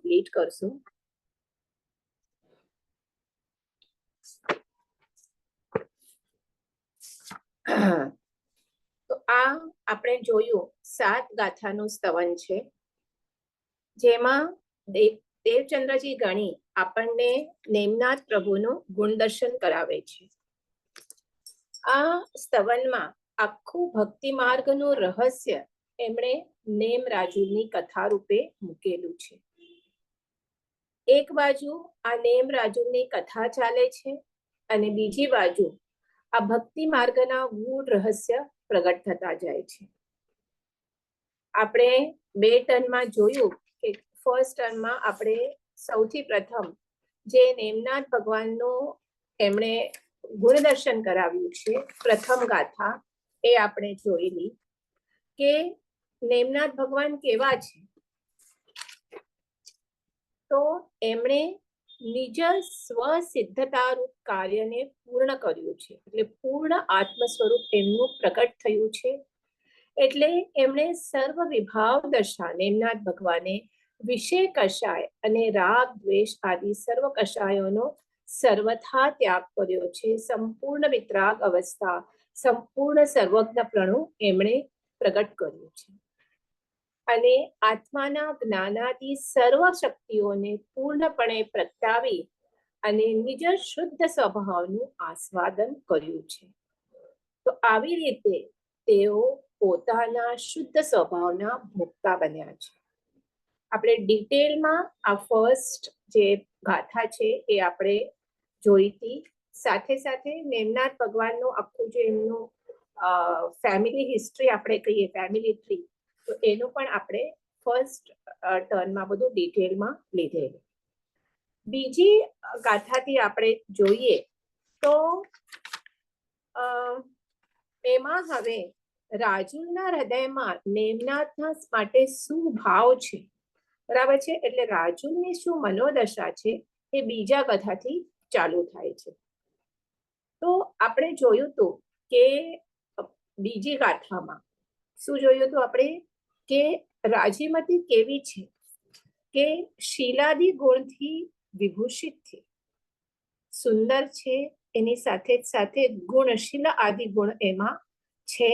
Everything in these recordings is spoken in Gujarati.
કમ્પ્લીટ કરશું. તો આ આપણે જોયું 7 ગાથાનું સ્તવન છે, જેમાં દેવચંદ્રજી ગણી આપણને નેમનાથ પ્રભુનું ગુણદર્શન કરાવે છે. આ સ્તવનમાં આખું ભક્તિ માર્ગનું રહસ્ય એમણે નેમ રાજુની કથા રૂપે મૂકેલું છે. એક બાજુ આ નેમ રાજુની કથા ચાલે છે અને બીજી બાજુ આ ભક્તિ માર્ગના ગૂઢ રહસ્ય પ્રગટ થતા જાય છે. આપણે 2 ટર્નમાં જોયું કે ફર્સ્ટ ટર્નમાં આપણે સૌથી પ્રથમ જે નેમનાથ ભગવાનનું એમણે ગુણદર્શન કરાવ્યું છે, પ્રથમ ગાથા એ આપણે જોયેલી કે નેમનાથ ભગવાન કેવા છે. તો એમણે નિજ સ્વસિદ્ધતા રૂપ કાર્યને પૂર્ણ કર્યું છે, એટલે પૂર્ણ આત્મ સ્વરૂપ એમનું પ્રગટ થયું છે. એટલે એમણે સર્વ વિભાવ દશા નેમનાથ ભગવાને વિષય કષાય અને રાગ દ્વેષ આદિ સર્વ કષાયોનો સર્વથા ત્યાગ કર્યો છે. સંપૂર્ણ વિતરાગ અવસ્થા, સંપૂર્ણ સર્વજ્ઞપણું એમણે પ્રગટ કર્યું છે અને આત્માના જ્ઞાનાદિ સર્વ શક્તિઓને પૂર્ણપણે પ્રગટાવી અને નિજ શુદ્ધ સ્વભાવનું આસ્વાદન કર્યું છે. તો આવી રીતે તેઓ પોતાના શુદ્ધ સ્વભાવના ભોગતા બન્યા છે. આપણે ડિટેલમાં આ ફર્સ્ટ જે ગાથા છે એ આપણે જોઈ હતી. સાથે સાથે નેમનાથ ભગવાનનું આખું જે એમનું ફેમિલી હિસ્ટ્રી આપણે કહીએ, ફેમિલી ટ્રી, તો એનું પણ આપણે ફર્સ્ટ ટર્નમાં બધું ડિટેલમાં લીધેલું. બીજી ગાથાથી આપણે જોઈએ તો એમાં હવે રાજુના હૃદયમાં નેમનાથના માટે શું ભાવ છે, બરાબર છે. એટલે રાજુની શું મનોદશા છે એ બીજા ગાથાથી ચાલુ થાય છે. તો આપણે જોયું હતું કે બીજી ગાથામાં શું જોયું હતું આપણે કે રાજીમતી કેવી છે કે શીલાદી ગુણથી વિભૂષિત છે, સુંદર છે, એની સાથે સાથે ગુણશીલ આદિ ગુણ એમાં છે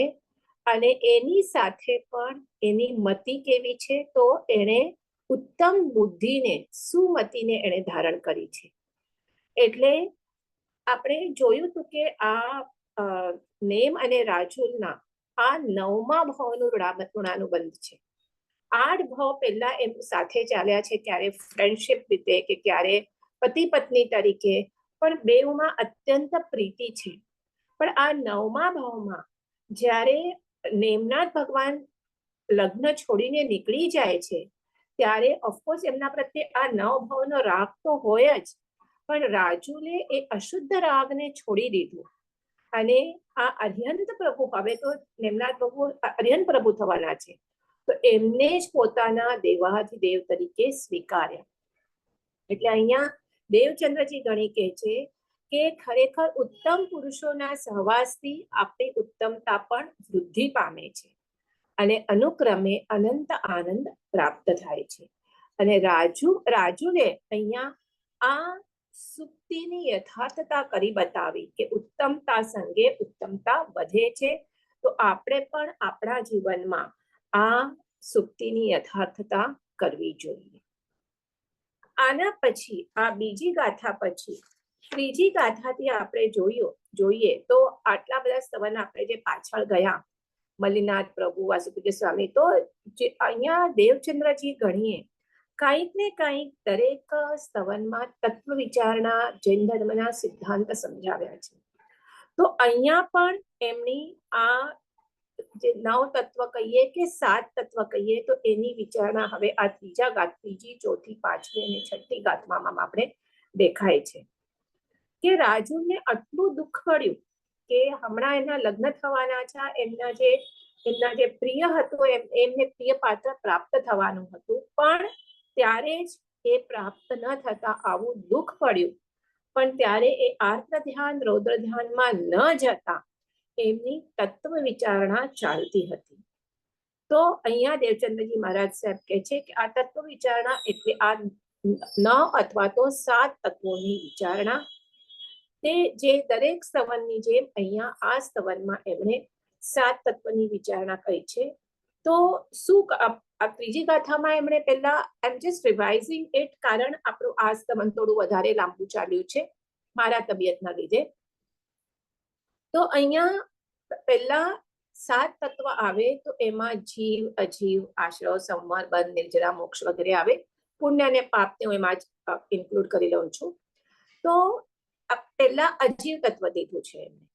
અને એની સાથે પણ એની મતિ કેવી છે તો એણે ઉત્તમ બુદ્ધિને, સુમતિને એણે ધારણ કરી છે. એટલે આપણે જોયું હતું કે આ નેમ અને રાજુલના આ 9મા ભાવનું ઋણાનુબંધ છે. 8 ભાવ પહેલા એમ સાથે ચાલ્યા છે, ક્યારે ફ્રેન્ડશિપ રીતે કે ક્યારે પતિ પત્ની તરીકે, પણ બેઉમાં અત્યંત પ્રીતિ છે. પણ આ 9મા ભાવમાં જ્યારે નેમનાથ ભગવાન લગ્ન છોડીને નીકળી જાય છે ત્યારે ઓફકોર્સ એમના પ્રત્યે આ 9 ભાવનો રાગ તો હોય જ, પણ રાજુલે એ અશુદ્ધ રાગને છોડી દીધું અને આ અર્યંત પ્રભુ, હવે તો નેમનાથ પ્રભુ અર્યંત પ્રભુ થવાના છે, તો એમને જ પોતાના દેવાધિદેવ તરીકે સ્વીકાર્યા. એટલે અહીંયા દેવચંદ્રજી ગણી કહે છે કે ખરેખર ઉત્તમ પુરુષોના સહવાસથી આપણી ઉત્તમતા પણ વૃદ્ધિ પામે છે અને અનુક્રમે અનંત આનંદ પ્રાપ્ત થાય છે. અને રાજુએ અહીંયા આ સુક્તિની યથાર્થતા કરી બતાવી કે ઉત્તમતા સંગે ઉત્તમતા વધે છે. તો આપણે પણ આપણા જીવનમાં આ સુક્તિની યથાર્થતા કરવી જોઈએ. આના પછી આ બીજી ગાથા પછી ત્રીજી ગાથાથી આપણે જોઈએ તો આટલા બધા સ્તવન આપણે જે પાછળ ગયા, મલ્લીનાથ પ્રભુ, વાસુપૂજ્ય સ્વામી, તો અહીંયા દેવચંદ્રજી ગણીએ કંઈક ને કંઈક દરેક સ્તવનમાં તત્વ વિચારણા જૈન ધર્મના સિદ્ધાંત સમજાવ્યા છે. તો અહીંયા પણ એમની આ જે 9 તત્વ કહીએ કે 7 તત્વ કહીએ તો એની વિચારણા હવે આ ત્રીજી, ચોથી, પાંચમી અને છઠ્ઠી ગાથામાં આપણે દેખાય છે કે રાજુને આટલું દુઃખ પડ્યું કે હમણાં એના લગ્ન થવાના છે, એમના જે પ્રિય હતો એમને પ્રિય પાત્ર પ્રાપ્ત થવાનું હતું, પણ ત્યારે જ એ પ્રાપ્ત ન થતા આવું દુઃખ પડ્યું. પણ ત્યારે એ આર્ત ધ્યાન, રૌદ્ર ધ્યાનમાં ન જતા એમની તત્વ વિચારણા ચાલતી હતી. તો અહીંયા દેવચંદ્રજી મહારાજ સાહેબ કહે છે કે આ તત્વ વિચારણા એટલે આ 9 અથવા તો 7 તત્વોની વિચારણા, તે જે દરેક સ્તવનની જેમ અહીંયા આ સ્તવનમાં એમણે 7 તત્વની વિચારણા કરી છે. તો શું આ ત્રીજી ગાથામાં એમણે પહેલા આઈ એમ જસ્ટ રિવાઇઝિંગ ઇટ, કારણ આપણું આ સ્તવન થોડું વધારે લાંબુ ચાલ્યું છે મારા તબિયતના લીધે. તો અહીંયા પહેલા 7 તત્વ આવે તો એમાં જીવ, અજીવ, આશ્રવ, સંવર, બંધ, નિર્જરા, મોક્ષ વગેરે આવે. પુણ્ય અને પાપને હું એમાં જ ઇન્ક્લુડ કરી લઉં છું. તો પહેલા અજીવ તત્વ દીધું છે એમને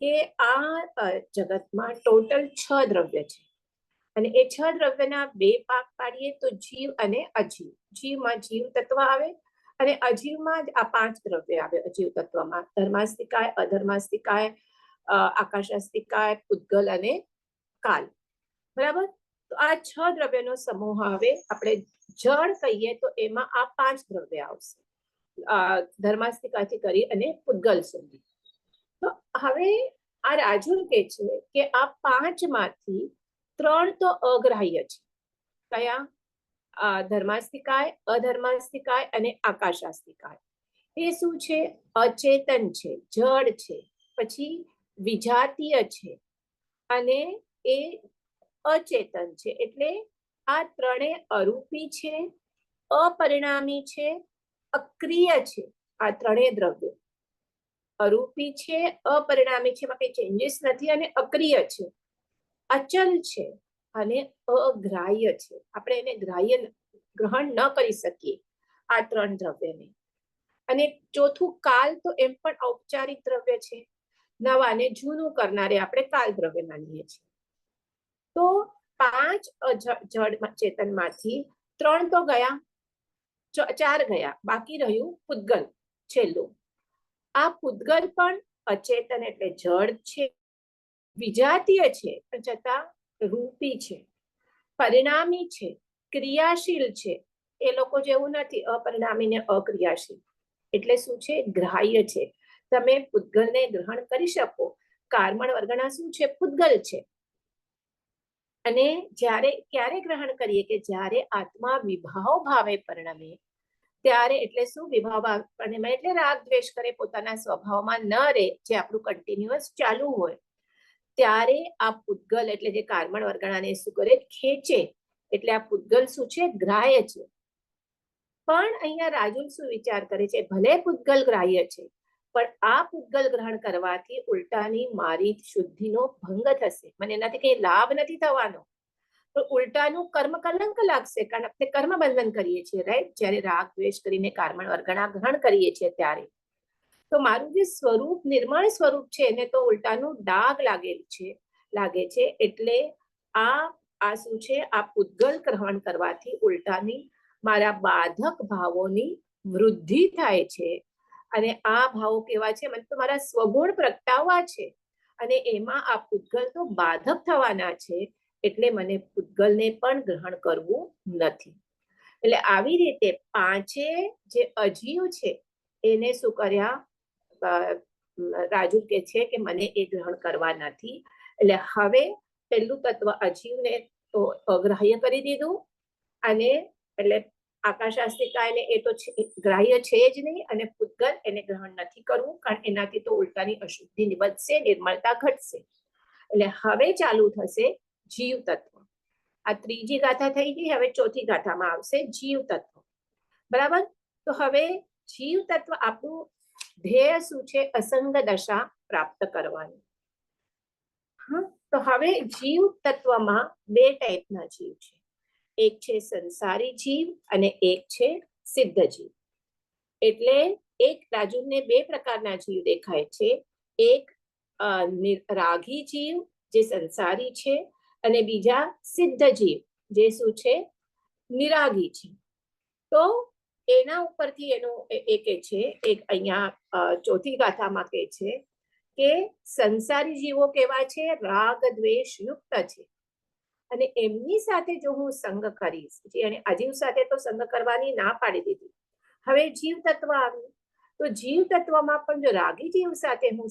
કે આ જગતમાં ટોટલ 6 દ્રવ્ય છે અને એ 6 દ્રવ્યના 2 ભાગ પાડીએ તો જીવ અને અજીવ. જીવમાં જીવ તત્વ આવે અને અજીવમાં જ આ 5 દ્રવ્ય આવે. અજીવ તત્વમાં ધર્માસ્તિકાય, અધર્માસ્તિકાય, આકાશાસ્તિકાય, પૂતગલ અને કાલ. બરાબર. તો આ 6 દ્રવ્યનો સમૂહ આવે. આપણે જળ કહીએ તો એમાં આ 5 દ્રવ્ય આવશે, ધર્માસ્તિકાથી કરી અને પૂતગલ સુધી. તો હવે આ રાજુલ કે છે કે આ 5 માંથી 3 તો અગ્રાહ્ય છે. કયા? ધર્માસ્તિકાય, અધર્માસ્તિકાય અને આકાશાસ્તિકાય. એ શું છે? અચેતન છે, જડ છે, પછી વિજાતીય છે અને એ અચેતન છે. એટલે આ ત્રણે અરૂપી છે, અપરિણામી છે, અક્રિય છે. આ ત્રણેય દ્રવ્યો અરૂપી છે, અપરિણામી છે, એમાં કઈ ચેન્જીસ નથી, અને અક્રિય છે, અચલ છે અને અગ્રાહ્ય છે. આપણે એને ગ્રહણ ન કરી શકીએ આ 3 દ્રવ્યને. અને ચોથું કાલ, તો એમ પણ ઔપચારિક દ્રવ્ય છે. નવાને જૂનું કરનારે આપણે કાલ દ્રવ્ય માનીએ છીએ. તો 5 જડ ચેતનમાંથી 3 તો ગયા, 4 ગયા, બાકી રહ્યું પૂતગલ છેલ્લું. આ પૂતગલ પણ અચેતન એટલે જડ છે, વિજાતીય છે પણ છતાં રૂપી છે, પરિણામી છે, ક્રિયાશીલ છે. એ લોકો જેવું નથી અપરિણામી ને અક્રિયાશીલ. એટલે શું છે? ગ્રાહ્ય છે. તમે પૂતગલને ગ્રહણ કરી શકો. કર્મણ વર્ગના શું છે? પૂતગલ છે. અને જ્યારે ક્યારે ગ્રહણ કરીએ કે જ્યારે આત્મા વિભાવ ભાવે પરિણમે, ત્યારે. એટલે શું વિભાવ ભાવ પરિણમે? એટલે રાગ દ્વેષ કરે, પોતાના સ્વભાવમાં ન રહે, જે આપણું કન્ટિન્યુઅસ ચાલુ હોય, ત્યારે આ પૂતગલ એટલે જે કર્મણ વર્ગણાને શું કરે? ખેંચે. એટલે આ પૂતગલ શું છે? ગ્રાહ્ય છે. પણ અહીંયા રાજુલ શું વિચાર કરે છે? ભલે પૂતગલ ગ્રાહ્ય છે, પણ આ પૂતગલ ગ્રહણ કરવાથી ઉલટાની મારી શુદ્ધિનો ભંગ થશે. મને એનાથી કઈ લાભ નથી થવાનો, તો ઉલટાનું કર્મ કલંક લાગશે. કારણ આપણે કર્મ બંધન કરીએ છીએ, રાઈટ? જ્યારે રાગ દ્વેષ કરીને કર્મણ વર્ગણા ગ્રહણ કરીએ છીએ ત્યારે તો મારું જે સ્વરૂપ, નિર્મળ સ્વરૂપ છે, એને તો ઉલટાનું ડાઘ લાગે છે. એટલે આ શું છે? આ પૂતગલ ગ્રહણ કરવાથી ઉલટાની મારા બાધક ભાવોની વૃદ્ધિ થાય છે. અને આ ભાવો કેવા છે? મને તો મારા સ્વગુણ પ્રગટાવવા છે અને એમાં આ પૂતગલ તો બાધક થવાના છે. એટલે મને પૂતગલને પણ ગ્રહણ કરવું નથી. એટલે આવી રીતે 5 જે અજીવ છે એને શું કર્યા? રાજુ કે છે કે મને એ ગ્રહણ કરવા નથી. એટલે હવે પહેલું તત્વ અજીવને તો અગ્રાહ્ય કરી દીધું, અને એટલે આકાશાસ્તિકાયને એ તો ગ્રાહ્ય છે જ નહીં, અને પૂતગલ એને ગ્રહણ નથી કરવું, કારણ એનાથી તો ઉલટાની અશુદ્ધિ વધશે, નિર્મળતા ઘટશે. એટલે હવે ચાલુ થશે જીવ તત્વ. આ ત્રીજી ગાથા થઈ ગઈ. હવે ચોથી ગાથામાં આવશે જીવ તત્વ. બરાબર. તો હવે જીવ તત્વ આપણું ધ્યેય શું છે? અસંગ દશા પ્રાપ્ત કરવાની. તો હવે જીવ તત્વમાં 2 ટાઈપના જીવ છે. એક છે સંસારી જીવ અને એક છે સિદ્ધ જીવ. એટલે એક રાજુને 2 પ્રકારના જીવ દેખાય છે. એક રાગી જીવ જે સંસારી છે, અને બીજા સિદ્ધ જીવ જે શું છે? નિરાગી છે. તો એના ઉપરથી એનું એ કે છે, એક અહીંયા ચોથી ગાથામાં કે છે કે સંસારી જીવો કેવા છે? રાગ દ્વેષ યુક્ત છે. અને એમની સાથે જો હું સંગ કરીશ, અને અજીવ સાથે તો સંગ કરવાની ના પાડી દીધી, હવે જીવ તત્વ આવ્યું. તો જીવ તત્વમાં પણ જો રાગી જીવ સાથે હું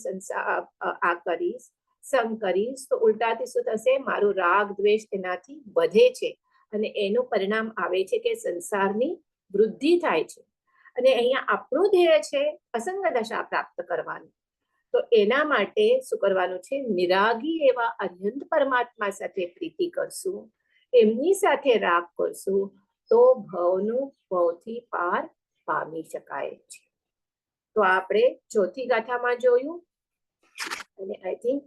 આ કરીશ સંગ કરીશ તો ઉલટાથી શું થશે? મારું રાગ દ્વેષ તેનાથી વધે છે અને એનું પરિણામ આવે છે કે સંસારની વૃદ્ધિ થાય છે. અને અહીંયા આપણું ધ્યેય છે અસંગ દશા પ્રાપ્ત કરવાનું. તો એના માટે શું કરવાનું છે? નિરાગી એવા અનંત પરમાત્મા સાથે પ્રીતિ કરશું, એમની સાથે રાગ કરશું, તો ભવથી પાર પામી શકાય છે. તો આપણે ચોથી ગાથામાં જોયું અને આઈ થિંક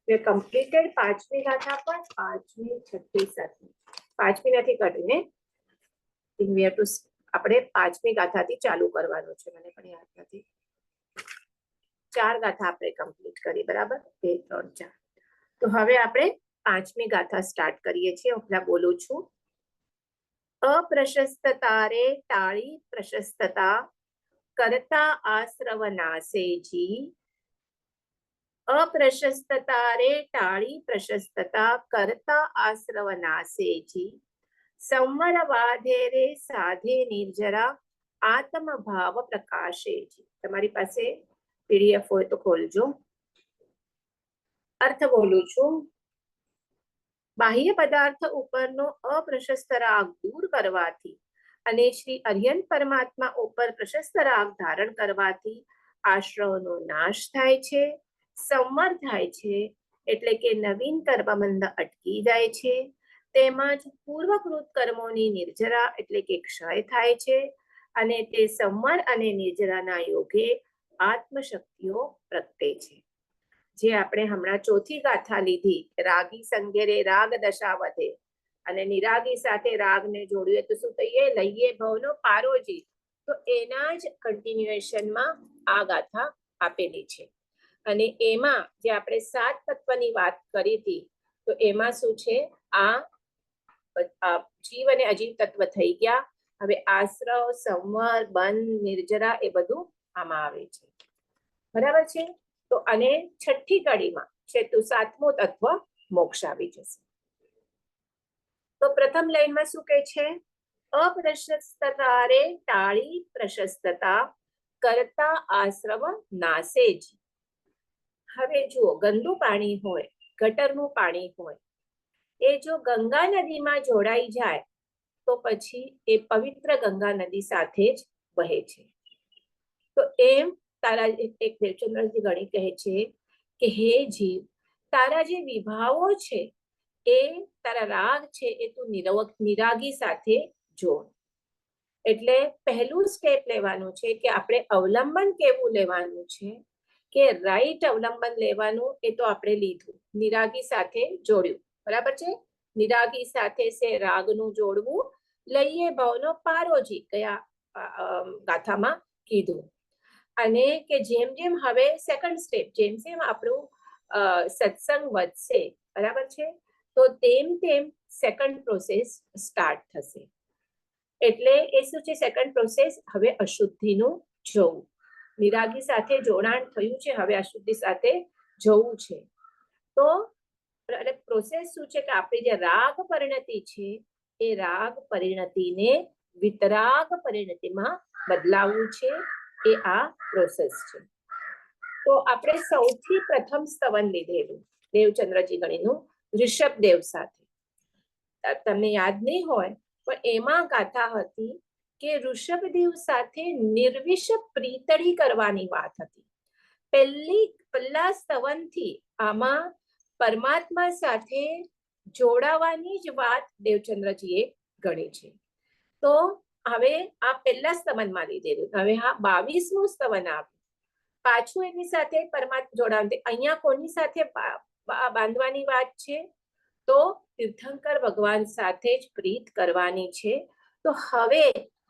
વી કમ્પ્લીટેડ પાંચમી ગાથા પણ, પાંચમી, છઠ્ઠી, સાતમી. પાંચમી નથી કરીને આપણે પાંચમી ગાથાથી ચાલુ કરવાનું છે. મને પણ યાદ નથી. 4 ગાથા આપણે કમ્પ્લીટ કરી, બરાબર? 2, 3, 4. તો હવે આપણે પાંચમી ગાથા સ્ટાર્ટ કરીએ છીએ. હું બોલું છું. અપ્રશસ્તતારે ટાળી પ્રશસ્તતા કરતા આશ્રવ નાસેજી. અપ્રશસ્તતારે ટાળી પ્રશસ્તતા કરતા આશ્રવ નાસેજી. સંવર વાધેરે સાધે નિર્જરા આત્મભાવ પ્રકાશેજી. તમારી પાસે પીડીએફ હોય તો ખોલજો. અર્થ બોલું છું. બાહ્ય પદાર્થ ઉપરનો અપ્રશસ્ત રાગ દૂર કરવાથી અને શ્રી અર્યંત પરમાત્મા ઉપર પ્રશસ્ત રાગ ધારણ કરવાથી આશ્રવનો નાશ થાય છે, સંવર થાય છે, એટલે કે નવીન કર્મબંધ અટકી જાય છે, તેમજ પૂર્વકૃત કર્મોની નિર્જરા એટલે કે ક્ષય થાય છે, અને તે સંવર અને નિર્જરાના યોગે આત્મશક્તિઓ પ્રગટે છે. જે આપણે હમણાં ચોથી ગાથા લીધી, રાગી સંગેરે રાગ દશા વધે અને નિરાગી સાથે રાગને જોડ્યું તો શું થઈએ? લઈએ ભવનો પારોજી. તો એના જ કન્ટિન્યુએશનમાં આ ગાથા આપેલી છે. અને એમાં જે આપણે 7 તત્વની વાત કરી હતી, તો એમાં શું છે? આ જીવ અને અજીવ તત્વ થઈ ગયા. હવે આશ્રવ, સંવર, બંધ, નિર્જરા એ બધું આમાં આવે છે, બરાબર છે? તો અને છઠ્ઠી કડીમાં છે તો 7મો તત્વ મોક્ષ આવી જશે. તો પ્રથમ લાઈનમાં શું કહે છે? અપ્રશસ્તતારે ટાળી પ્રશસ્તતા કરતા આશ્રવ નાસેજી. હવે જુઓ, ગંદુ પાણી હોય, ગટરનું પાણી હોય, એ જો ગંગા નદીમાં જોડાઈ જાય તો પછી એ પવિત્ર ગંગા નદી સાથે જ વહે છે. તો એમ તારા એક દેવચંદ્રજી ગણી કહે છે કે હે જીવ, તારા જે વિભાવો છે, એ તારા રાગ છે, એ તું નિરાગી સાથે જોડ. એટલે પહેલું સ્ટેપ લેવાનું છે કે આપણે અવલંબન કેવું લેવાનું છે, કે રાઈટ અવલંબન લેવાનું. એ તો આપણે લીધું, નિરાગી સાથે જોડ્યું, બરાબર છે? નિરાગી સાથે છે રાગનું જોડવું. લઈએ ભવનો પારોજી, કયા ગાથામાં કીધું. અને કે જેમ જેમ હવે સેકન્ડ સ્ટેપ, જેમ જેમ આપણું સત્સંગ વધશે, બરાબર છે, તો તેમ તેમ સેકન્ડ પ્રોસેસ સ્ટાર્ટ થશે. એટલે એ શું છે? સેકન્ડ પ્રોસેસ હવે અશુદ્ધિનું જવું. નિરાગી સાથે જોડાણ થયું છે, હવે અશુદ્ધિ સાથે જવું છે. તો પ્રોસેસ શું છે? કે આપણી જે રાગ પરિણતિ છે, એ રાગ પરિણતિને વિતરાગ પરિણતિમાં બદલાવવું છે. એ આ પ્રોસેસ છે. તો આપણે સૌથી પ્રથમ સ્તવન લીધેલું દેવચંદ્રજી ગણીનું ઋષભદેવ સાથે. તમને યાદ નહીં હોય પણ એમાં ગાથા હતી કે ઋષભદેવ સાથે નિર્વિષ પ્રીતળી કરવાની વાત હતી. પહેલા સ્તવનથી આમાં પરમાત્મા સાથે જોડાવાની જ વાત દેવચંદ્રજીએ ગણી છે. તો હવે આ પહેલા સ્તવનમાં લીધેલું. હવે હા 22મું સ્તવન આવ્યું, પાછું એની સાથે પરમાત્મા જોડાવાનું. અહીંયા કોની સાથે બાંધવાની વાત છે? તો તીર્થંકર ભગવાન સાથે જ પ્રીત કરવાની છે. તો હવે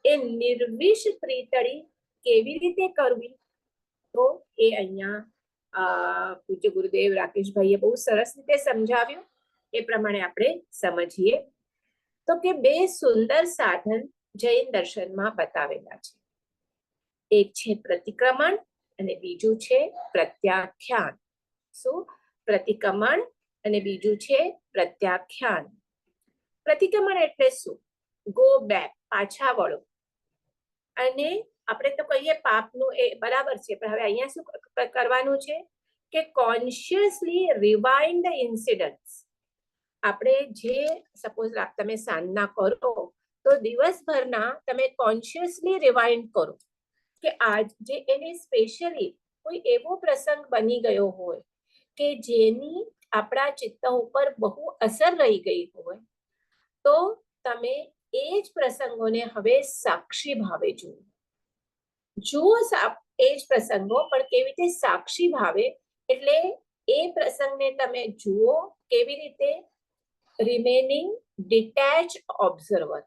એ નિર્વિષ પ્રીતળી કેવી રીતે કરવી? તો એ અહીંયા પૂજ્ય ગુરુદેવ રાકેશભાઈએ બહુ સરસ રીતે સમજાવ્યું. એ પ્રમાણે આપણે સમજીએ તો કે 2 સુંદર સાધન જૈન દર્શનમાં બતાવેલા છે. એક છે પ્રતિક્રમણ અને બીજું છે પ્રત્યાખ્યાન. શું? પ્રતિક્રમણ અને બીજું છે પ્રત્યાખ્યાન. પ્રતિક્રમણ એટલે શું? ગો બેક, પાછા વળો. અને આપણે તો કહીએ પાપનું, એ બરાબર છે, પણ હવે અહીંયા શું કરવાનું છે? કે કોન્શિયસલી રિવાઇન્ડ ધ ઇન્સિડન્ટ્સ. આપણે જે સપોઝ તમે સાંજના કરો તો દિવસભરના તમે કોન્શિયસલી રિવાઇન્ડ કરો કે આજ જે એને સ્પેશિયલી કોઈ એવો પ્રસંગ બની ગયો હોય કે જેની આપણા ચિત્ત ઉપર બહુ અસર રહી ગઈ હોય, તો તમે એ જ પ્રસંગોને હવે સાક્ષી ભાવે જુઓ. એ જ પ્રસંગો પણ કેવી રીતે સાક્ષી ભાવે, એટલે એ પ્રસંગને તમે જુઓ કેવી રીતે, રિમેનિંગ ડિટેચ ઓબ્ઝર્વર.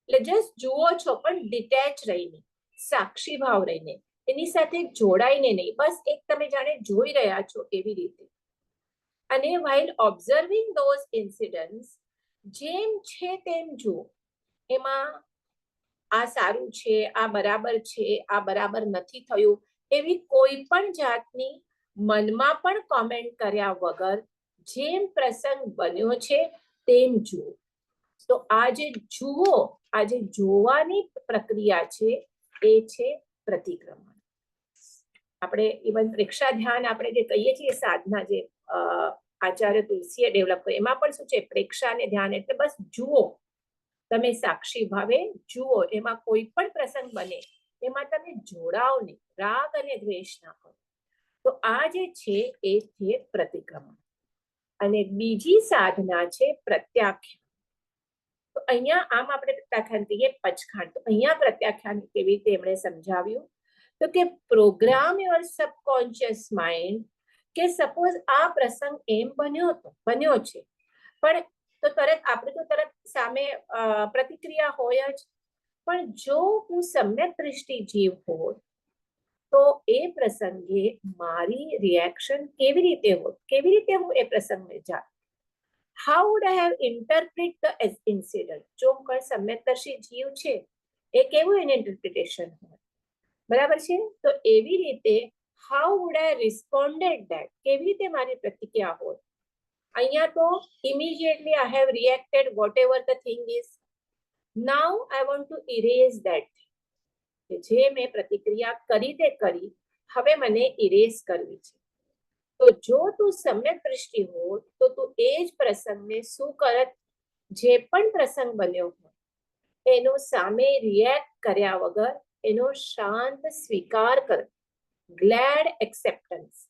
એટલે જસ્ટ જુઓ છો પણ ડિટેચ રહીને, સાક્ષી ભાવ રહીને, એની સાથે જોડાઈને નહીં, બસ એક તમે જાણે જોઈ રહ્યા છો એવી રીતે. અને while observing those incidents, જેમ છે તેમ જુઓ. એમાં આ સારું છે, આ બરાબર છે, આ બરાબર નથી થયું, એવી કોઈ પણ જાતની મનમાં પણ કોમેન્ટ કર્યા વગર જેમ પ્રસંગ બન્યો છે તેમ જુઓ. તો આ જે જુઓ, આ જે જોવાની પ્રક્રિયા છે એ છે પ્રતિક્રમણ. આપણે ઇવન પ્રેક્ષા ધ્યાન આપણે જે કહીએ છીએ સાધના, જે આચાર્ય તુલસીએ ડેવલપ કરી, એમાં પણ શું છે, પ્રેક્ષા અને ધ્યાન એટલે બસ જુઓ. તમે સાક્ષી ભાવે જુઓ, એમાં કોઈ પણ પ્રસંગ બને એમાં તમે જોડાઓ નહીં, રાગ અને દ્વેષ ના કરો. તો આ જે છે એ છે પ્રતિક્રમણ. અને બીજી સાધના છે પ્રત્યાખ્યાન. તો અહીંયા આમ આપણે પ્રત્યાખ્યાન કહીએ પચખાંડ. તો અહીંયા પ્રત્યાખ્યાન કેવી રીતે એમણે સમજાવ્યું, તો કે પ્રોગ્રામ યોર સબકોન્શિયસ માઇન્ડ, કે સપોઝ આ પ્રસંગ એમ બન્યો છે, પણ તો તરત આપણે તો તરત સામે પ્રતિક્રિયા હોય જ. પણ જો હું સમ્યક દ્રષ્ટિ જીવ હોય તો એ પ્રસંગે મારી રિએક્શન કેવી રીતે હોય, કેવી રીતે હું એ પ્રસંગને જાણ, how would I have interpret the incident. જો કોઈ સમ્યકદર્શી જીવ છે એ કેવું એનું ઇન્ટરપ્રિટેશન હોય, બરાબર છે. તો એવી રીતે હાઉ વુડ આઈ રિસ્પોન્ડેડ ધેટ, કેવી રીતે મારી પ્રતિક્રિયા હોય. અહીંયા તો immediately I have reacted whatever the thing is. Now I want to erase that thing. જે મેં પ્રતિક્રિયા કરી તે કરી, હવે મને ઇરેઝ કરવી છે. તો જો તું સમ્યક દ્રષ્ટિ હોય તો તું એ જ પ્રસંગને શું કરત, જે પણ પ્રસંગ બન્યો હોય એનો સામે રિએક્ટ કર્યા વગર એનો શાંત સ્વીકાર કર, ગ્લેડ એક્સેપ્ટન્સ.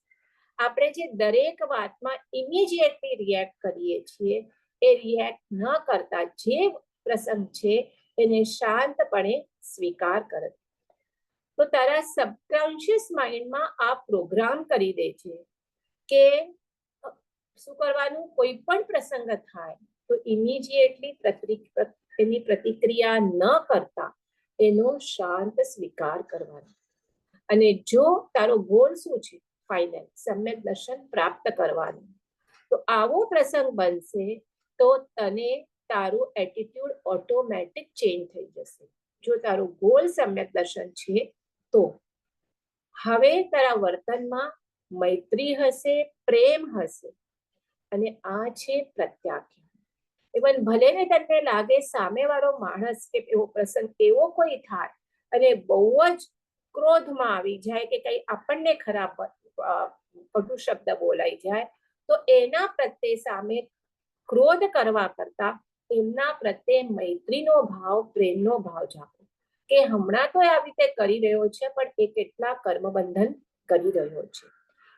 આપણે જે દરેક વાતમાં ઇમિડિયેટલી રિએક્ટ કરીએ છીએ એ રિએક્ટ ન કરતા જે પ્રસંગ છે એને શાંતપણે સ્વીકાર કરે. તો તારા સબકોન્શિયસ માઇન્ડમાં આ પ્રોગ્રામ કરી દે છે કે શું કરવાનું, કોઈ પણ પ્રસંગ થાય તો ઇમિડિયેટલી એની પ્રતિક્રિયા ન કરતા એનો શાંત સ્વીકાર કરવાનો. અને જો તારો ગોલ શું છે, ફાઇનલ સમ્યક દર્શન પ્રાપ્ત કરવાનું, તો આવો પ્રસંગ બનશે તો તને તારું એટીટ્યુડ ઓટોમેટિક ચેન્જ થઈ જશે. જો તારું ગોલ સમ્યક દર્શન છે તો હવે તારા વર્તનમાં મૈત્રી હશે, પ્રેમ હશે. અને આ છે પ્રત્યાખ્યાન. ઇવન ભલે ને તમને લાગે સામેવાળો માણસ કે એવો પ્રસંગ એવો કોઈ થાય અને બહુ જ ક્રોધમાં આવી જાય કે કઈ આપણને ખરાબ કટુ શબ્દ બોલાઈ જાય, તો એના પ્રત્યે સામે ક્રોધ કરવા કરતા એમના પ્રત્યે મૈત્રીનો ભાવ, પ્રેમનો ભાવ જાગો કે હમણાં તો આવી રીતે કરી રહ્યો છે પણ એ કેટલા કર્મબંધન કરી રહ્યો છે.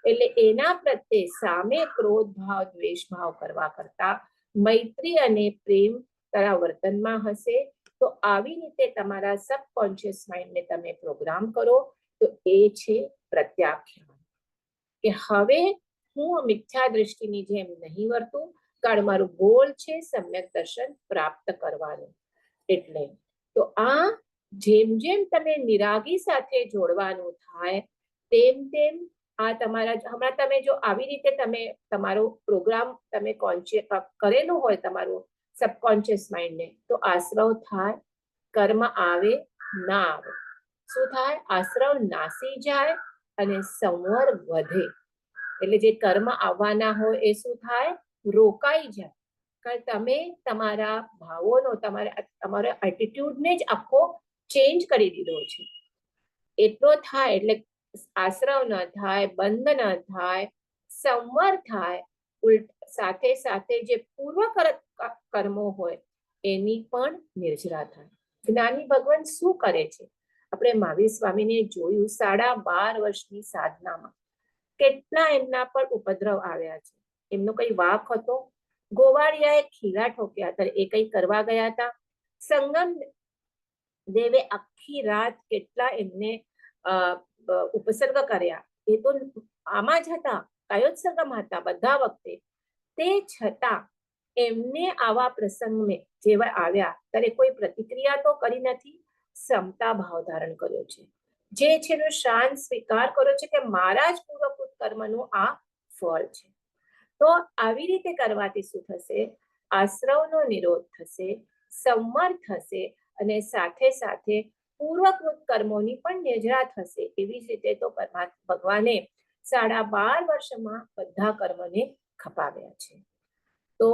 એટલે એના પ્રત્યે સામે ક્રોધ ભાવ, દ્વેષ ભાવ કરવા કરતા મૈત્રી અને પ્રેમ તારા વર્તનમાં હશે. તો આવી રીતે તમારા સબકોન્શિયસ માઇન્ડને તમે પ્રોગ્રામ કરો. તો એ છે પ્રત્યાખ્યાન, કે હવે હું મિથ્યા દ્રષ્ટિની જેમ નહીં વર્તું, કારણ મારું ગોલ છે સમ્યક દર્શન પ્રાપ્ત કરવાનું. એટલે તો આ જેમ જેમ તમે નિરાગી સાથે જોડવાનું થાય તેમ તેમ આ તમારા હમણાં તમે જો આવી રીતે તમે તમારો પ્રોગ્રામ તમે કરેલો હોય તમારું સબકોન્શિયસ માઇન્ડને, તો આશ્રવ થાય, કર્મ આવે ના આવે, શું થાય, આશ્રવ નાસી જાય અને સંવર વધે. એટલે જે કર્મ આવવાના હોય એ શું થાય, રોકાઈ જાય. કારણ તમે તમારા ભાવોનો, તમારા એટીટ્યુડને જ આખો ચેન્જ કરી દીધો છે. એટલો થાય એટલે આશ્રવ ન થાય, બંધ ન થાય, સંવર થાય, સાથે સાથે જે પૂર્વ કર્મો હોય એની પણ નિર્જરા થાય. જ્ઞાની ભગવાન શું કરે છે? આપણે મહાવીર સ્વામીને જોયું 12.5 વર્ષની સાધનામાં કેટલા એમના પર ઉપદ્રવ આવ્યા છે. એમનો કઈ વાક હતો? ગોવાળિયાએ ખીલા ઠોક્યા હતા, એ કઈ કરવા ગયા હતા? સંગમ દેવે આખી રાત કેટલા એમને ઉપસર્ગ કર્યા, એ તો આમાં જ હતા, કાયોત્સર્ગમાં હતા બધા વખતે. તે છતાં એમને આવા પ્રસંગમાં જેવા આવ્યા ત્યારે કોઈ પ્રતિક્રિયા તો કરી નથી, સમતા ભાવ ધારણ કર્યો છે. જે છે એનો શાંત સ્વીકાર કર્યો છે કે મારા જ પૂર્વકૃત કર્મનું આ ફળ છે. તો આવી રીતે કરવાથી શું થશે? આશ્રવનો નિરોધ થશે, સંવર થશે અને સાથે સાથે પૂર્વકૃત કર્મોની પણ નિર્જરા થશે. એવી જ રીતે તો ભગવાને 12.5 વર્ષમાં બધા કર્મને ખપાવ્યા છે. તો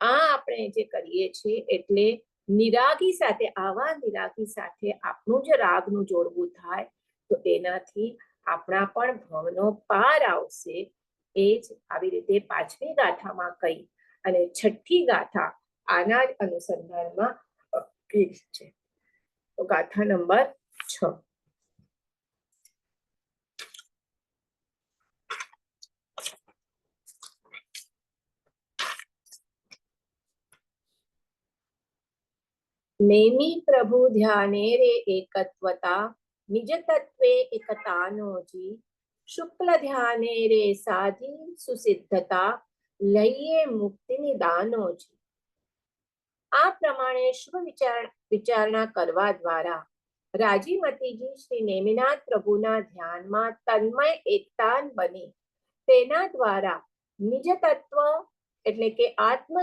આ આપણે જે કરીએ છીએ એટલે નિરાગી સાથે, આવા નિરાગી સાથે આપણું જ રાગનું જોડવું થાય તો એનાથી આપણા પણ ભવનો પાર આવશે. એ જ આવી રીતે 5મી ગાથામાં કહી અને 6ઠ્ઠી ગાથા આના જ અનુસંધાનમાં છે. તો ગાથા નંબર 6. નેમી પ્રભુ ધ્યાને રે એકત્વતા, નિજ તત્વે એકતાનો જી, શુક્લ ધ્યાને રે સાધી સુસિદ્ધતા, લઈએ મુક્તિની દાનો જી. આ પ્રમાણે શુભ વિચારણા કરવા દ્વારા રાજીમતીજી શ્રી નેમિનાથ પ્રભુના ધ્યાનમાં તન્મય એકતાન બની તેના દ્વારા નિજ તત્વ એટલે કે આત્મ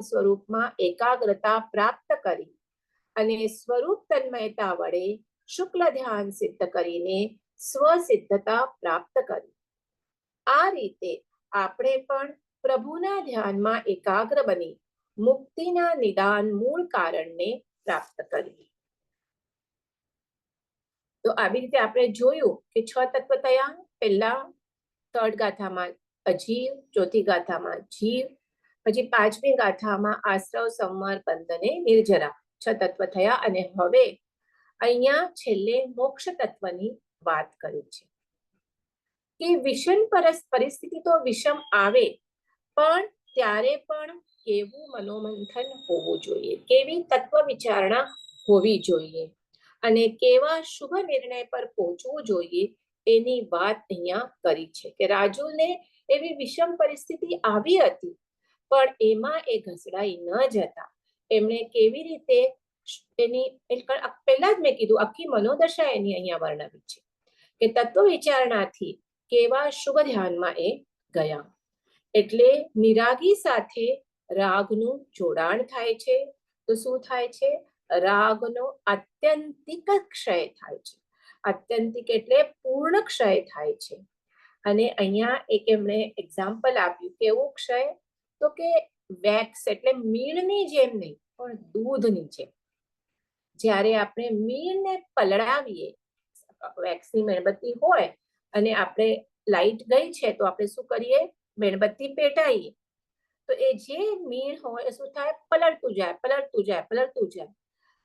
સ્વરૂપમાં એકાગ્રતા પ્રાપ્ત કરી અને સ્વરૂપ તન્મયતા વડે શુક્લ ધ્યાન સિદ્ધ કરીને સ્વસિદ્ધતા પ્રાપ્ત કરી. આ રીતે આપણે પણ પ્રભુના ધ્યાનમાં એકાગ્ર બની મુક્તિના નિદાન મૂળ કારણને પ્રાપ્ત કરવી. તો આવી રીતે આપણે જોયું કે 6 તત્વ થયા. પહેલા 3rd ગાથામાં અજીવ, 4થી ગાથામાં જીવ, પછી 5મી ગાથામાં આશ્રવ, સંવર, બંધને નિર્જરા 6 તત્વ થયા. અને હવે અહીંયા છેલ્લે મોક્ષ તત્વની વાત કરી છે કે વિષમ પરિસ્થિતિ તો વિષમ આવે પણ ત્યારે પણ કેવું મનોમંથન હોવું જોઈએ, કેવી તત્વ વિચારણા હોવી જોઈએ અને કેવા શુભ નિર્ણય પર પહોંચવું જોઈએ એની વાત અહીંયા કરી છે કે રાજુને એવી વિષમ પરિસ્થિતિ આવી હતી પણ એમાં એ ઘસડાઈ ન જતા એમણે કેવી રીતે એની પહેલા જ મેં કીધું આખી મનોદશા એની અહીંયા વર્ણવી છે કે તત્વ વિચારણાથી કેવા શુભ ધ્યાનમાં એ ગયા. એટલે નિરાગી સાથે રાગનું જોડાણ થાય છે તો શું થાય છે? રાગનો આત્યંતિક ક્ષય થાય છે. આત્યંતિક એટલે પૂર્ણ ક્ષય થાય છે. અને અહીંયા એક એમણે એક્ઝામ્પલ આપ્યું, કેવું ક્ષય? તો કે વેક્સ એટલે મીણની જેમ નહીં પણ દૂધની જેમ. જ્યારે આપણે મીણને પલળાવીએ, વેક્સની મીણબત્તી હોય અને આપણે લાઈટ ગઈ છે તો આપણે શું કરીએ? મીણબત્તી પેટાઈએ તો એ જે મીણ હોય એ શું થાય? પલળતું જાય, પલળતું જાય, પલળતું જાય.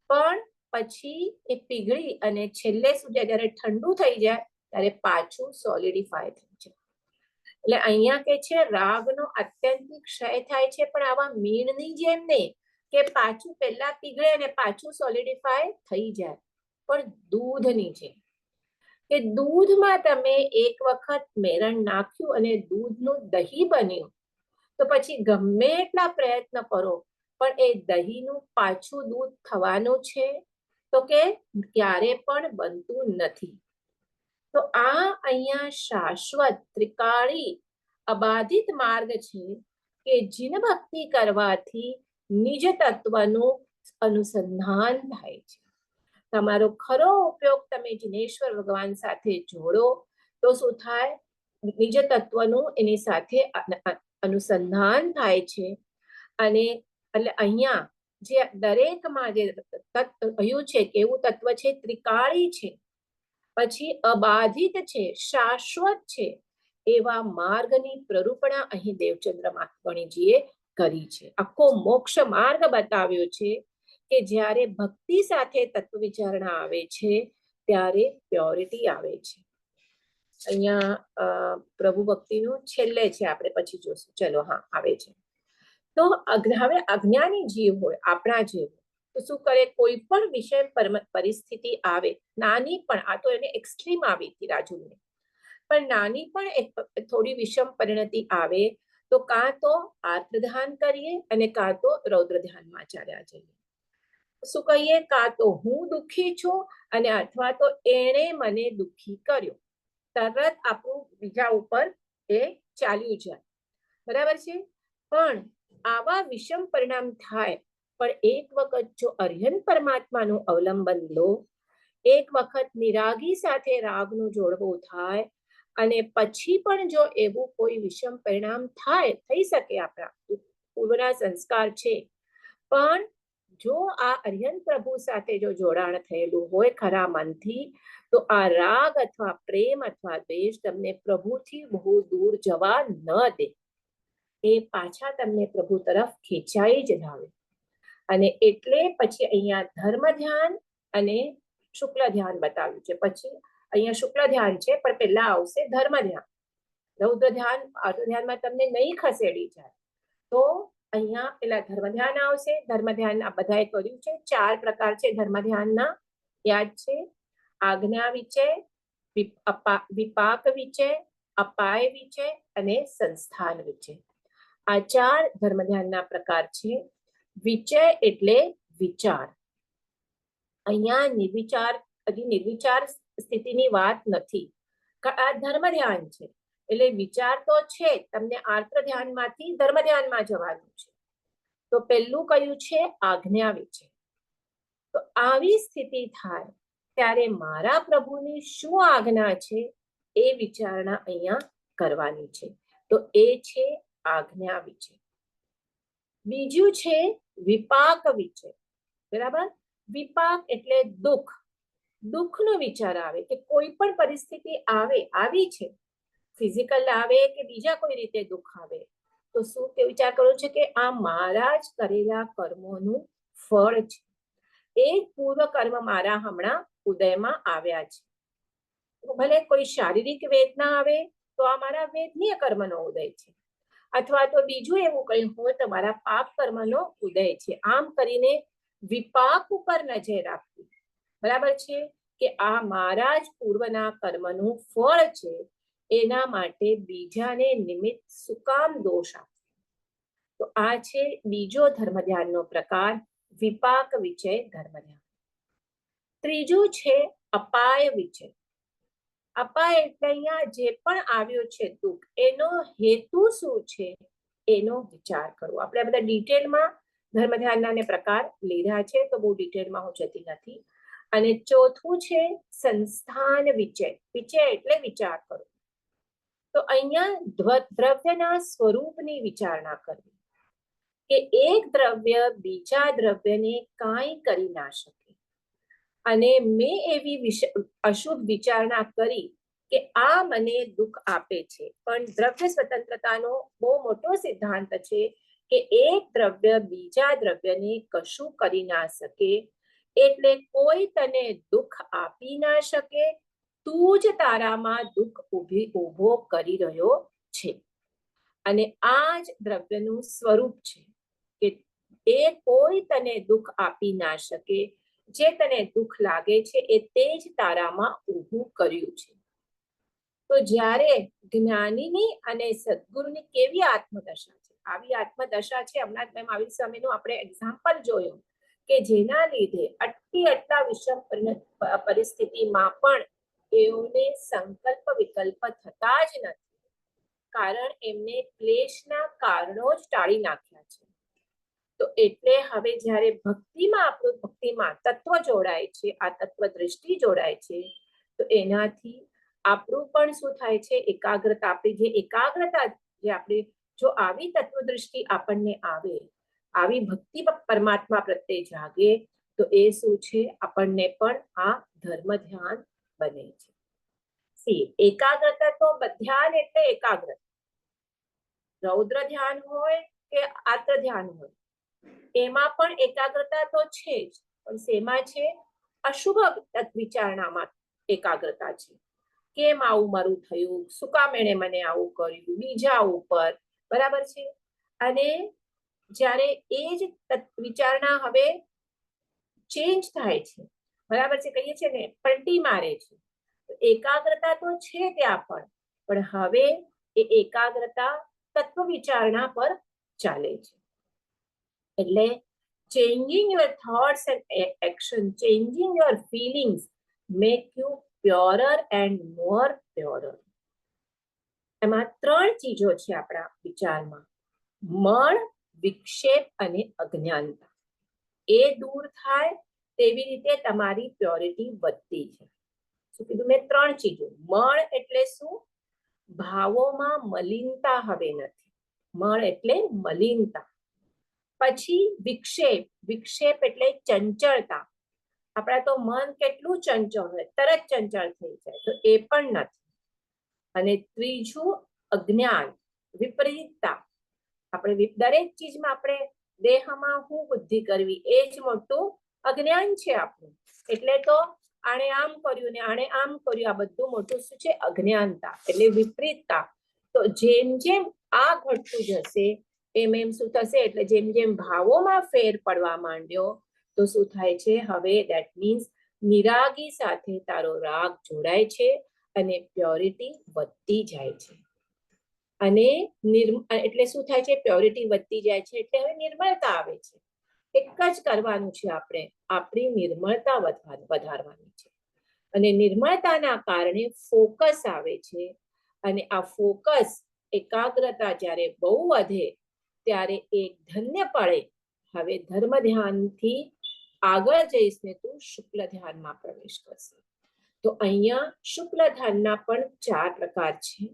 પણ પછી એ પીગળી અને છેલ્લે સુધી જ્યારે ઠંડુ થઈ જાય ત્યારે પાછું સોલિડિફાય થઈ જાય. એટલે અહીંયા કે છે રાગનો અત્યંતિક ક્ષય થાય છે પણ આવા મીણની જેમ નહીં કે પાછું પહેલા પીગળે અને પાછું સોલિડિફાય થઈ જાય, પણ દૂધની જેમ. કે દૂધમાં તમે એક વખત મેરણ નાખ્યું અને દૂધનું દહીં બન્યું તો પછી ગમે એટલા પ્રયત્ન કરો પણ એ દહીંનું પાછું દૂધ થવાનું છે તો કે ક્યારે પણ બનતું નથી. તો આ અહીંયા શાશ્વત ત્રિકાળી અબાધિત માર્ગ છે કે જીન ભક્તિ કરવાથી નિજ તત્વનું અનુસંધાન થાય છે. તમારો ખરો ઉપયોગ તમે જિનેશ્વર ભગવાન સાથે જોડો તો શું થાય? નિજ તત્વનું એની સાથે અનુસંધાન થાય છે. અને એટલે અહીંયા જે દરેકમાં જે કહ્યું છે કે એવું તત્વ છે ત્રિકાળી છે પછી અબાધિત છે, શાશ્વત છે એવા માર્ગની પ્રરૂપણા અહીં દેવચંદ્ર મહાત્મણીજીએ કરી છે. આખો મોક્ષ માર્ગ બતાવ્યો છે કે જ્યારે ભક્તિ સાથે તત્વ વિચારણા આવે છે ત્યારે પ્યોરિટી આવે છે. અહીંયા પ્રભુ ભક્તિનું છેલ્લે છે, આપણે પછી જોશું. ચલો, હા, આવે છે. તો હવે અજ્ઞાની જીવ હોય, આપણા જેવો, તો શું કરે? કોઈ પણ વિષય પરિસ્થિતિ આવે, નાની પણ, આ તો એને એક્સ્ટ્રીમ આવી હતી રાજુને, પણ નાની પણ થોડી વિષમ પરિણતિ આવે તો કાં તો આર્તધ્યાન કરીએ અને કાં તો રૌદ્ર ધ્યાનમાં ચાલ્યા જઈએ. શું કહીએ? કાં તો હું દુઃખી છું અને અથવા તો એણે મને દુઃખી કર્યો. તરત આપણું બીજા ઉપર એ ચાલ્યું જાય, બરાબર છે. પણ આવા વિષમ પરિણામ થાય, પણ એક વખત જો અર્યન પરમાત્માનું અવલંબન લો, એક વખત નિરાગી સાથે રાગનું જોડવું થાય, અને પછી પણ જો એવું કોઈ વિષમ પરિણામ થાય, થઈ શકે, આપણા પૂર્વના સંસ્કાર છે, પણ જો આ અર્યન પ્રભુ સાથે જો જોડાણ થયેલું હોય ખરા મનથી, તો આ રાગ અથવા પ્રેમ અથવા દ્વેષ તમને પ્રભુથી બહુ દૂર જવા ન દે. એ પાછા તમને પ્રભુ તરફ ખેંચાઈ જ લાવે. અને એટલે પછી અહીંયા ધર્મ ધ્યાન અને શુક્લ ધ્યાન બતાવ્યું છે. પછી અહીંયા શુક્લ ધ્યાન છે, પણ પહેલા આવશે ધર્મ ધ્યાન. રૌદ્ર ધ્યાન, અર્ધ ધ્યાનમાં તમને નહીં ખસેડી જાય. તો અહીંયા પેલા ધર્મ ધ્યાન આવશે. ધર્મ ધ્યાન આ બધાએ કર્યું છે. 4 પ્રકાર છે ધર્મ ધ્યાનના, યાદ છે? આજ્ઞા વિચય, વિપાક વિચય, અપાય વિચય અને સંસ્થાન વિચય. આ 4 ધર્મ ધ્યાનના પ્રકાર છે. વિચય એટલે વિચાર. અહીંયા નિર્વિચાર, હજી નિર્વિચાર સ્થિતિની વાત નથી. આ ધર્મ ધ્યાન છે એટલે વિચાર તો છે, તમને આર્ત ધ્યાનમાંથી ધર્મ ધ્યાનમાં જવાનું છે. તો પહેલું કયું છે? આજ્ઞા વિચય. તો આવી સ્થિતિ થાય ત્યારે મારા પ્રભુની શું આજ્ઞા છે એ વિચારણા અહીંયા કરવાની છે. તો એ છે આજ્ઞા વિચય. બીજું છે વિપાક વિચય. બરાબર? વિપાક એટલે દુઃખ. દુઃખનો વિચાર આવે કે કોઈ પણ પરિસ્થિતિ આવે, આવી છે, ફિઝિકલ આવે કે બીજા કોઈ રીતે દુઃખ આવે, તો શું તે વિચાર કરવો છે કે આ મારા જ કરેલા કર્મોનું ફળ છે. એ પૂર્વ કર્મ મારા હમણાં ઉદયમાં આવ્યા છે. ભલે કોઈ શારીરિક વેદના આવે તો આ મારા વેદનીય કર્મનો ઉદય છે, અથવા તો બીજું એવું કંઈ હોય તો મારા પાપ કર્મનો ઉદય છે. આમ કરીને વિપાક ઉપર નજર રાખવી, બરાબર છે, કે આ મારા જ પૂર્વના કર્મનું ફળ છે, એના માટે બીજાને નિમિત્ત શું કામ દોષ આપવો. તો આ છે બીજો ધર્મ ધ્યાનનો પ્રકાર, વિપાક વિચય ધર્મ ધ્યાન. ત્રીજું છે અપાય વિચય. અપાય એટલે અહીંયા જે પણ આવ્યો છે દુઃખ, એનો હેતુ શું છે એનો વિચાર કરવો. આપણે બધા ડિટેલમાં ધર્મ ધ્યાનના પ્રકાર લીધા છે, તો બહુ ડિટેલમાં હું જતી નથી. અને ચોથું છે સંસ્થાન વિચય. વિચય એટલે વિચાર કરવો. તો અહીંયા દ્રવ્યના સ્વરૂપની વિચારણા કરવી, કે એક દ્રવ્ય બીજા દ્રવ્યને કાંઈ કરી ના શકે. અને મેં એવી અશુભ વિચારણા કરી કે આ મને દુઃખ આપે છે. પણ દ્રવ્ય સ્વતંત્રતાનો બહુ મોટો સિદ્ધાંત છે કે એક દ્રવ્ય બીજા દ્રવ્યને કશું કરી ના શકે, એટલે કોઈ તને દુઃખ આપી ના શકે, તું જ તારામાં દુઃખ ઊભો કરી રહ્યો છે. અને આ જ દ્રવ્યનું સ્વરૂપ છે કે એ કોઈ તને દુઃખ આપી ના શકે. જે તને દુઃખ લાગે છે એ તે જ તારામાં ઊભું કર્યું છે. તો જ્યારે જ્ઞાનીની અને સદગુરુની કેવી આત્મદશા છે, આવી આત્મદશા છે. હમણાં જ મહાવીર સ્વામીનું આપણે એક્ઝામ્પલ જોયું કે જેના લીધે આટલા વિષમ પરિસ્થિતિમાં પણ એઓને સંકલ્પ વિકલ્પ થતા જ નથી, કારણ એમને ક્લેશના કારણો જ ટાળી નાખ્યા છે. તો એટલે હવે જ્યારે ભક્તિમાં આપણું ભક્તિમાં તત્વ જોડાય છે, આ તત્વ દ્રષ્ટિ જોડાય છે, તો એનાથી આપણું પણ શું થાય છે? એકાગ્રતા. આપણી જે એકાગ્રતા, જે આપણે જો આવી તત્વ દ્રષ્ટિ આપણને આવે, આવી ભક્તિ પરમાત્મા પ્રત્યે જાગે, તો એ શું છે? આપણને પણ આ ધર્મ ધ્યાન બને છે. એકાગ્રતા તો ધ્યાન એટલે એકાગ્રતા, રૌદ્ર ધ્યાન હોય કે આર્ત ધ્યાન હોય એમાં પણ એકાગ્રતા તો છે જ, પણ શેમાં છે? અશુભ વિચારણામાં એકાગ્રતા છે. કેમ આવું મારું થયું, શું કામ એણે મને આવું કર્યું, બીજા ઉપર, બરાબર છે. અને જ્યારે એ જ વિચારણા હવે ચેન્જ થાય છે, બરાબર છે, કહીએ છીએ ને પલટી મારે છે, એકાગ્રતા તો છે ત્યાં પણ હવે એ એકાગ્રતા તત્વ વિચારણા પર ચાલે છે. એટલે changing your thoughts and action, changing your feelings make you purer and more purer. એમાં ત્રણ ચીજો છે આપણા વિચારમાં: મળ, વિક્ષેપ અને અજ્ઞાનતા. એ દૂર થાય તેવી રીતે તમારી પ્યોરિટી વધતી છે. શું કીધું મેં? ત્રણ ચીજો. મળ એટલે શું? ભાવોમાં મલિનતા હવે નથી. મળ એટલે મલિનતા. પછી વિક્ષેપ, વિક્ષેપ એટલે ચંચળતા. આપણા તો મન કેટલું ચંચળ હોય, તરત ચંચળ થઈ જાય, તો એ પણ નથી. અને ત્રીજું અજ્ઞાન, વિપરીતતા. આપણે દરેક ચીજમાં આપણે દેહમાં હું બુદ્ધિ કરવી, એ જ મોટું અજ્ઞાન છે આપણું. એટલે તો આણે આમ કર્યું ને આણે આમ કર્યું, આ બધું મોટું શું છે? અજ્ઞાનતા, એટલે વિપરીતતા. તો જેમ જેમ આ ઘટતું જશે એમ એમ શું થશે? એટલે જેમ જેમ ભાવોમાં ફેર પડવા માંડ્યો તો શું થાય છે? હવે દેટ મીન્સ નિરાગી સાથે તારો રાગ જોડાય છે અને પ્યોરિટી વધતી જાય છે. અને એટલે શું થાય છે? પ્યોરિટી વધતી જાય છે એટલે હવે નિર્મળતા આવે છે. એક જ કરવાનું છે આપણે, આપણી નિર્મળતા વધારવાની છે. અને નિર્મળતાના કારણે ફોકસ આવે છે. અને આ ફોકસ, એકાગ્રતા જ્યારે બહુ વધે ત્યારે એક ધન્ય પડે. હવે ધર્મ ધ્યાનથી આગળ જઈશ ને તું શુક્લ ધ્યાનમાં પ્રવેશ કરશે. તો અહીંયા શુક્લ ધ્યાનના પણ 4 પ્રકાર છે.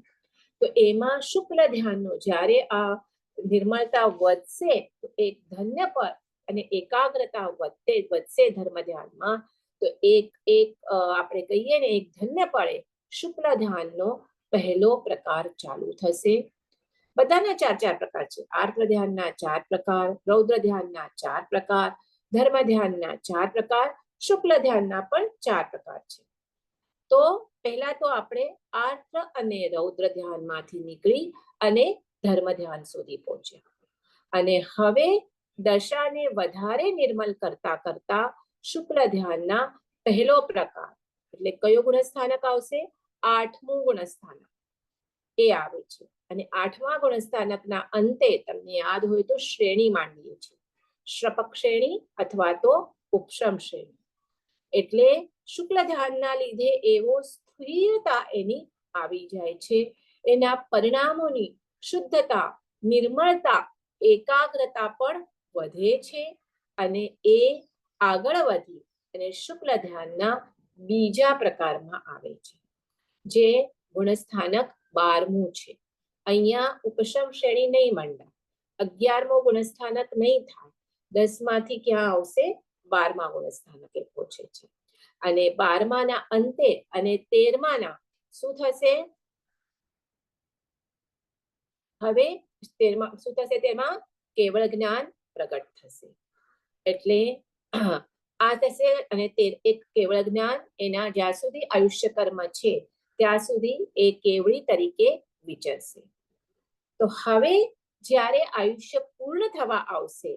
તો એમાં શુક્લ ધ્યાનનો જ્યારે આ નિર્મળતા વધશે તો એક ધન્ય પર અને એકાગ્રતા વધશે ધર્મ ધ્યાનમાં, તો એક આપણે કહીએ ને એક ધન્ય પડે શુક્લ ધ્યાનનો પહેલો પ્રકાર ચાલુ થશે. બધાના 4 પ્રકાર છે. આર્ત ધ્યાનના 4 પ્રકાર, રૌદ્ર ધ્યાનના 4 પ્રકાર, ધર્મ ધ્યાનના 4 પ્રકાર, શુક્લ ધ્યાનના પણ 4 પ્રકાર છે. તો પહેલા તો આપણે આર્ત અને રૌદ્ર ધ્યાનમાંથી નીકળી અને ધર્મ ધ્યાન સુધી પહોંચ્યા. અને હવે દશાને વધારે નિર્મલ કરતા કરતા શુક્લ ધ્યાનના પહેલો પ્રકાર, એટલે કયો ગુણસ્થાનક આવશે? 8મું ગુણસ્થાનક એ આવે છે. અને 8મા ગુણસ્થાનકના અંતે તમને યાદ હોય તો શ્રેણી માંડીએ છીએ, શ્રપક શ્રેણી અથવા તો ઉપશમ શ્રેણી. એટલે શુક્લ ધ્યાનના લીધે એવો સ્થિરતા એની આવી જાય છે. એના પરિણામોની શુદ્ધતા, નિર્મળતા, એકાગ્રતા પણ વધે છે. અને એ આગળ વધી અને શુક્લ ધ્યાનના બીજા પ્રકારમાં આવે છે, જે ગુણસ્થાનક 12મું છે. અહીંયા ઉપશમ શ્રેણી નહીં મંડાય, 11મો ગુણસ્થાનક નહીં થાય, 10માંથી ક્યાં આવશે? 12મા ગુણસ્થાનકે પહોંચે છે. અને 12માના અંતે અને 13માના શું થશે? હવે 13મા શું થશે? તેમાં કેવળ જ્ઞાન પ્રગટ થશે. એટલે આ થશે. અને એક કેવળ જ્ઞાન, એના જ્યાં સુધી આયુષ્ય કર્મ છે ત્યાં સુધી એ કેવળી તરીકે વિચરશે. તો હવે જ્યારે આયુષ્ય પૂર્ણ થવા આવશે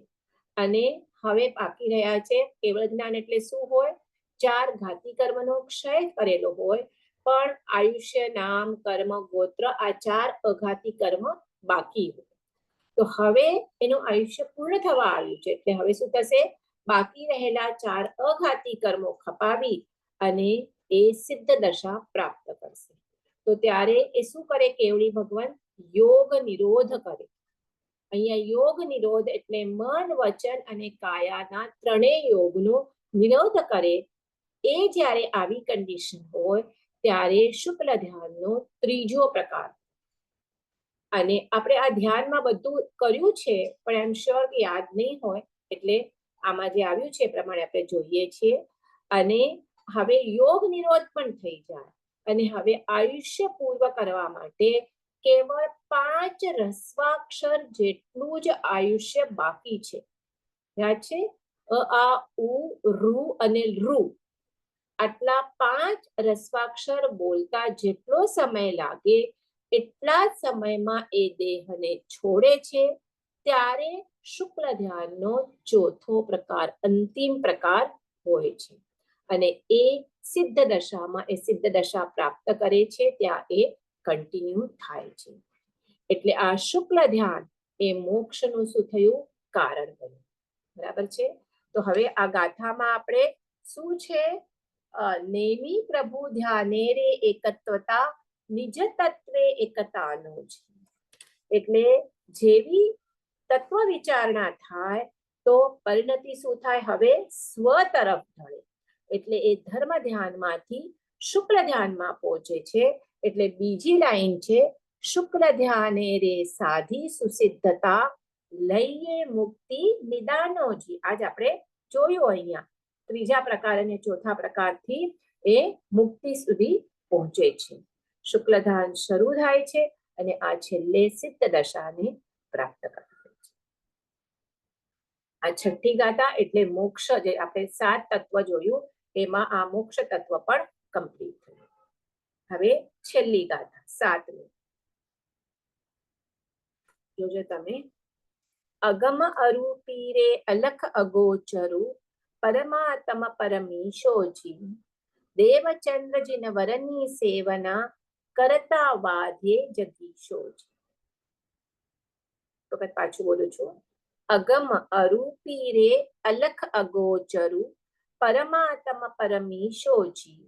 અને હવે બાકી રહ્યા છે કેવળ જ્ઞાન, એટલે શું હોય? 4 ઘાતી કર્મનો ક્ષય કરેલો હોય, પણ આયુષ્ય, નામ, કર્મ, ગોત્ર, આ 4 અઘાતી કર્મ બાકી હોય. તો હવે એનું આયુષ્ય પૂર્ણ થવા આવ્યું છે એટલે હવે શું થશે? બાકી રહેલા 4 અઘાતી કર્મો ખપાવી અને એ સિદ્ધ દશા પ્રાપ્ત કરશે. તો ત્યારે એ શું કરે? કેવળી ભગવાન યોગ નિરોધ કરે. અહીંયા યોગ નિરોધ એટલે મન, વચન અને કાયાના ત્રણેય યોગનો નિરોધ કરે. એ જ્યારે આવી કન્ડિશન હોય ત્યારે શુક્લ ધ્યાનનો ત્રીજો પ્રકાર. અને આપણે આ ધ્યાનમાં બધું કર્યું છે પણ આઈ એમ શ્યોર કે યાદ નહીં હોય, એટલે આમાં જે આવ્યું છે એ પ્રમાણે આપણે જોઈએ છીએ. અને હવે યોગ નિરોધ પણ થઈ જાય અને હવે આયુષ્ય પૂર્વ કરવા માટે કેવળ 5 રસ્વાક્ષર જેટલું જ આયુષ્ય બાકી છે. યાદ છે? અ, આ, ઉ, રૂ અને ઋ. આટલા 5 રસ્વાક્ષર બોલતા જેટલો સમય લાગે એટલા જ સમયમાં એ દેહને છોડે છે. ત્યારે શુક્લ ધ્યાનનો ચોથો પ્રકાર, અંતિમ પ્રકાર હોય છે. અને એ સિદ્ધ દશામાં, એ સિદ્ધ દશા પ્રાપ્ત કરે છે ત્યાં એ કન્ટિન્યુ થાય છે. એટલે આ શુક્લ ધ્યાન એ મોક્ષનું શું થયું? કારણ બન્યું. બરાબર છે? તો હવે આ ગાથામાં આપણે શું છે? નેમી પ્રભુ ધ્યાને રે એકત્વતા નિજ તત્વે એકતાનો છે. એટલે જેવી તત્વ વિચારણા થાય તો પરિણતિ શું થાય? હવે સ્વ તરફ ઢળે. એટલે એ ધર્મ ધ્યાનમાંથી શુક્લ ધ્યાનમાં પહોંચે છે. એટલે બીજી લાઈન છે, શુક્લ ધ્યાને રે સાધી સુસિદ્ધતા લઈએ મુક્તિ નિદાનોજી. આજ આપણે જોયું અહીંયા ત્રીજા પ્રકાર અને ચોથા પ્રકારથી એ મુક્તિ સુધી પહોંચે છે. શુક્લ ધ્યાન શરૂ થાય છે અને આ છેલ્લે સિદ્ધ દશાને પ્રાપ્ત કરે છે. આ છઠ્ઠી ગાથા એટલે મોક્ષ, જે આપણે 7 તત્વ જોયું એમાં આ મોક્ષ તત્વ પણ કમ્પ્લીટ થયું. હવે છેલ્લી ગાથા 7મી જોજો તમે. અગમ અરૂપી રે અલખ અગોચરુ પરમાત્મ પરમીશોજી દેવચંદ્ર જીન વરની સેવના કરતા વાધે જગીશોજી. વખત પાછું બોલું છું. અગમ અરૂપી રે અલખ અગોચરુ પરમાત્મ પરમીશોજી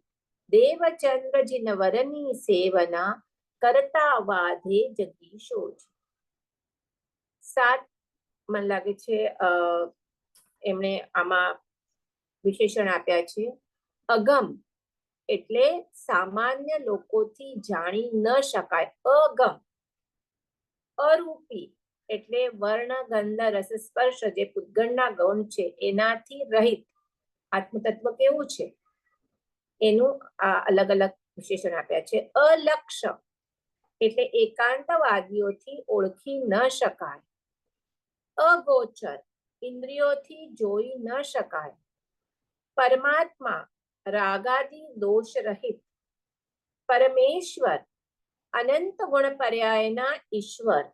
દેવચંદ્ર જીન વરની સેવના કરતા વાધે જગીશોજી. 7 મને લાગે છે એમણે આમાં વિશેષણ આપ્યા છે. અગમ એટલે સામાન્ય લોકોથી જાણી ન શકાય, અગમ. અરૂપી એટલે વર્ણ ગંધ રસ સ્પર્શ જે પૂતગણના ગૌણ છે એનાથી રહિત આત્મતત્વ કેવું છે એનું આ અલગ અલગ વિશેષણ આપ્યા છે. અલક્ષ એટલે એકાંતવાદીઓથી ઓળખી ન શકાય. અગોચર ઇન્દ્રિયોથી જોઈ ન શકાય. પરમાત્મા રાગાદી દોષ રહિત. પરમેશ્વર અનંત ગુણ પર્યાયના ઈશ્વર.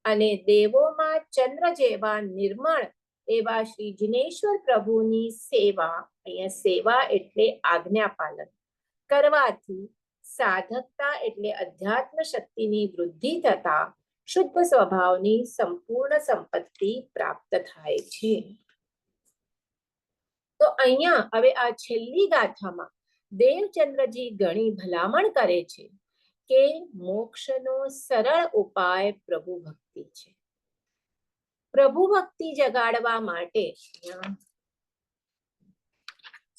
અને દેવોમાં ચંદ્ર જેવા નિર્મળ એવા શ્રી જિનેશ્વર પ્રભુની સેવા, અહીંયા સેવા એટલે આજ્ઞા પાલન કરવાથી સાધકતા એટલે અધ્યાત્મ શક્તિની વૃદ્ધિ થતા શુદ્ધ સ્વભાવની સંપૂર્ણ સંપત્તિ પ્રાપ્ત થાય છે. તો અહીંયા હવે આ છેલ્લી ગાથામાં દેવચંદ્રજી ઘણી ભલામણ કરે છે કે મોક્ષનો સરળ ઉપાય પ્રભુ ભક્તિ છે. પ્રભુ ભક્તિ જગાડવા માટે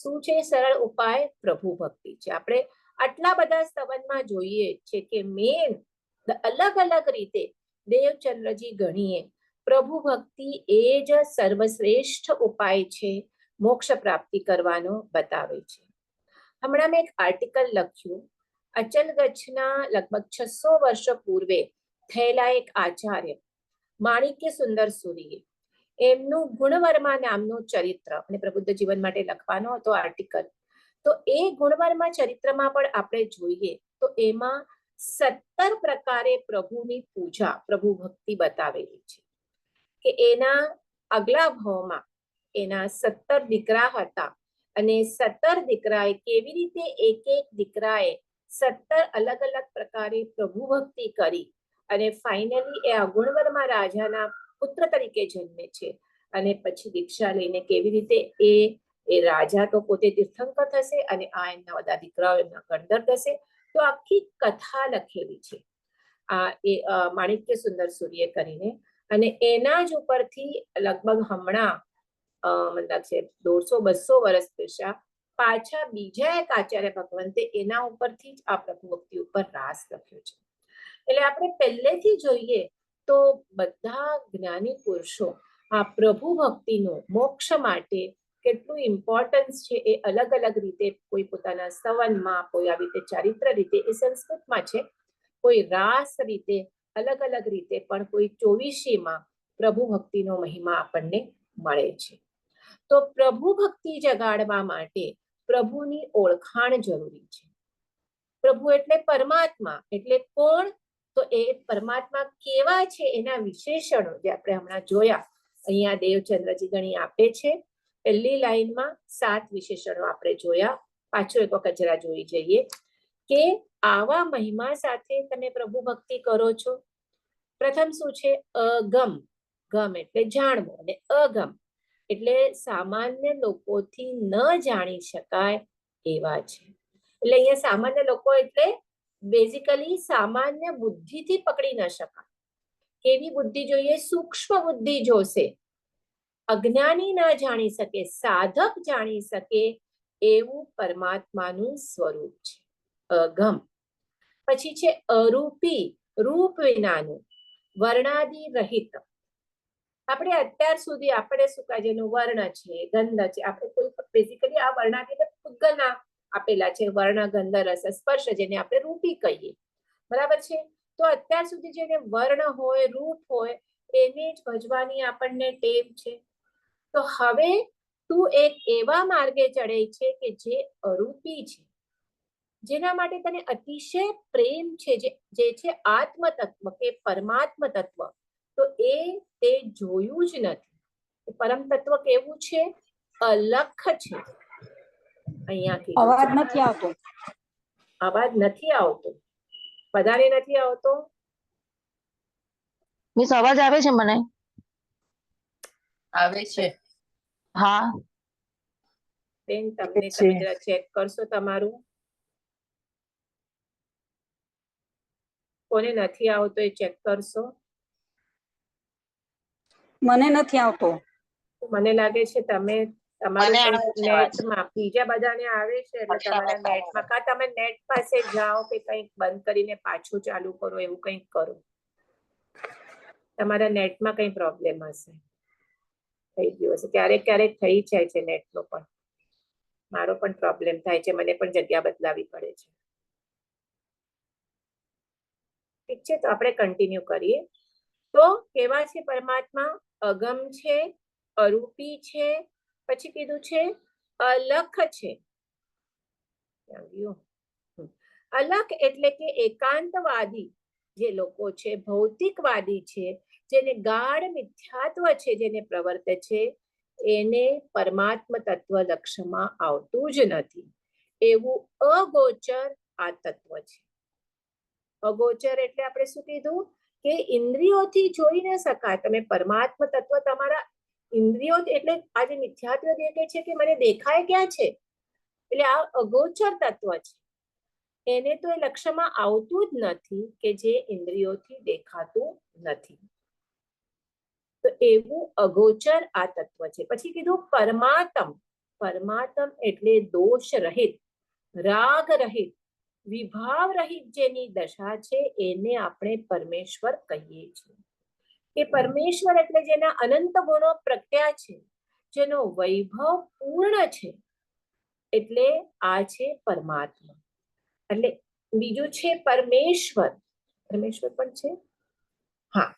શું છે સરળ ઉપાય? પ્રભુ ભક્તિ છે. આપણે આટલા બધા સ્તવનમાં જોઈએ છે કે મેન અલગ અલગ રીતે દેવચંદ્રજી ગણીએ પ્રભુ ભક્તિ એ જ સર્વશ્રેષ્ઠ ઉપાય છે મોક્ષ પ્રાપ્તિ કરવાનો બતાવે છે. હમણાં મેં એક આર્ટિકલ લખ્યું, અચલગચ્છના લગભગ 600 વર્ષ પૂર્વે થયેલા એક આચાર્ય માણિક્ય સુંદર સુરીએ એમનું ગુણવર્મા નામનું ચરિત્ર અને પ્રબુદ્ધ જીવન માટે લખવાનો હતો આર્ટિકલ. તો એ ગુણવર્મા ચરિત્રમાં પણ આપણે જોઈએ તો એમાં 17 પ્રકારે પ્રભુની પૂજા, પ્રભુ ભક્તિ બતાવેલી છે કે એના આગલા ભાવમાં એના 17 દીકરા હતા અને 17 દીકરાએ કેવી રીતે એક એક દીકરાએ 17 અલગ અલગ પ્રકારે પ્રભુ ભક્તિ કરી અને ફાઇનલી એ ગુણવર્મા રાજાના પુત્ર તરીકે જન્મે છે. અને પછી દીક્ષા લઈને કેવી રીતે એ રાજા તો પોતે તીર્થંકર થશે અને આ એમના બધા દીકરાઓ એમના ગણધર થશે. તો આખી કથા લખેલી છે આ એ માણિક્ય સુંદર સૂર્ય કરીને. અને એના જ ઉપરથી લગભગ હમણાં મતલબ છે 150-200 વર્ષ પહેલા પાછા બીજા એક આચાર્ય ભગવંતે એના ઉપરથી જ આ પ્રભુ ભક્તિ ઉપર રાસ લખ્યો છે. એટલે આપણે પહેલેથી જોઈએ તો બધા જ્ઞાની પુરુષો આ પ્રભુ ભક્તિનો મોક્ષ માટે કેટલું ઇમ્પોર્ટન્સ છે એ અલગ અલગ રીતે કોઈ પોતાના સંવનમાં, કોઈ આવી રીતે ચારિત્ર રીતે એ સંસ્કૃતમાં છે, કોઈ રાસ રીતે અલગ અલગ રીતે, પણ કોઈ ચોવીસીમાં પ્રભુ ભક્તિનો મહિમા આપણને મળે છે. તો પ્રભુ ભક્તિ જગાડવા માટે પ્રભુની ઓળખાણ જરૂરી છે. પ્રભુ એટલે પરમાત્મા. એટલે કોણ? તો એ પરમાત્મા કેવા છે એના વિશેષણો જે આપણે હમણાં જોયા, અહીંયા દેવચંદ્રજી ગણી આપે છે. પહેલી લાઈનમાં 7 વિશેષણો આપણે જોયા. પાછું એક વખત જરા જોઈ જઈએ કે આવા મહિમા સાથે તમે પ્રભુ ભક્તિ કરો છો. પ્રથમ શું છે? અગમ. ગમ એટલે જાણવું, અને અગમ એટલે સામાન્ય લોકોથી ન જાણી શકાય એવા છે. એટલે અહીંયા સામાન્ય લોકો એટલે બેઝિકલી સામાન્ય બુદ્ધિથી પકડી ન શકાય. કેવી બુદ્ધિ જોઈએ? સૂક્ષ્મ બુદ્ધિ જોશે. અજ્ઞાની ના જાણી શકે, સાધક જાણી શકે એવું પરમાત્માનું સ્વરૂપ છે અગમ. પછી છે અરૂપી, રૂપ વિનાનું, વર્ણાદિ રહિત. આપણે અત્યાર સુધી આપણે શું કહે, જેનું વર્ણ છે, ગંધ છે, આપણે કોઈ બેઝિકલી આ વર્ણાદિ પૂગલના આપેલા છે, વર્ણ, ગંધ, રસ, સ્પર્શ, જેને આપણે રૂપી કહીએ. બરાબર છે? તો અત્યાર સુધી જેને વર્ણ હોય, રૂપ હોય, એને જ ભજવાની આપણને ટેવ છે. તો હવે તું એક એવા માર્ગે ચડે છે કે જે અરૂપી છે, જેના માટે તને અતિશય પ્રેમ છે, જે છે આત્મ તત્વ કે પરમાત્મ તત્વ. તો એ તે જોયું જ નથી. પરમ તત્વ કેવું છે? અલખ છે. અહીંયા અવાજ નથી આવતો. અવાજ નથી આવતો? વધારે નથી આવતો? મિસ અવાજ આવે છે મને. આવે છે. હા બેન, તમે જરા ચેક કરશો તમારું. કોને નથી આવતો એ ચેક કરશો. મને નથી આવતો. મને લાગે છે તમે તમારું નેટમાં, બીજા બધાને આવે છે એટલે તમારા નેટમાં, કા તમે નેટ પાસે જાઓ કે કંઈક બંધ કરીને પાછું ચાલુ કરો, એવું કંઈક કરો. તમારા નેટમાં કંઈ પ્રોબ્લેમ હશે, થઈ ગયું હશે. ક્યારેક ક્યારેક થઈ જાય છે નેટનો પણ. મારો પણ પ્રોબ્લેમ થાય છે, મને પણ જગ્યા બદલાવી પડે છે. ઠીક છે, તો આપણે કન્ટિન્યુ કરીએ. તો કેવા છે પરમાત્મા? અગમ છે, અરૂપી છે, પછી કીધું છે અલખ છે. અલખ એટલે કે એકાંતવાદી જે લોકો છે, ભૌતિકવાદી છે, જેને ગાઢ મિથ્યાત્વ છે, જેને પ્રવર્તે છે, એને પરમાત્મ તત્વ લક્ષ્યમાં આવતું જ નથી. એવું અગોચર આ તત્વ છે. અગોચર એટલે આપણે શું કીધું કે ઇન્દ્રિયોથી જોઈ ન શકાય. તમે પરમાત્મ તત્વ તમારા ઇન્દ્રિયો, એટલે આજે મિથ્યાત્વ દેખે છે કે મને દેખાય ક્યાં છે, એટલે આ અગોચર તત્વ છે. એને તો એ લક્ષ્યમાં આવતું જ નથી કે જે ઇન્દ્રિયોથી દેખાતું નથી. તો એવું અગોચર આ તત્વ છે. પછી કીધું પરમાત્મ. પરમાત્મ એટલે દોષ રહિત, રાગ રહિત, વિભાવ રહિત જેની દશા છે, એને આપણે પરમેશ્વર કહીએ છીએ. કે પરમેશ્વર એટલે જેના અનંત ગુણો પ્રત્યા છે, જેનો વૈભવ પૂર્ણ છે, એટલે આ છે પરમાત્મા. એટલે બીજું છે પરમેશ્વર. પરમેશ્વર પણ છે. હા,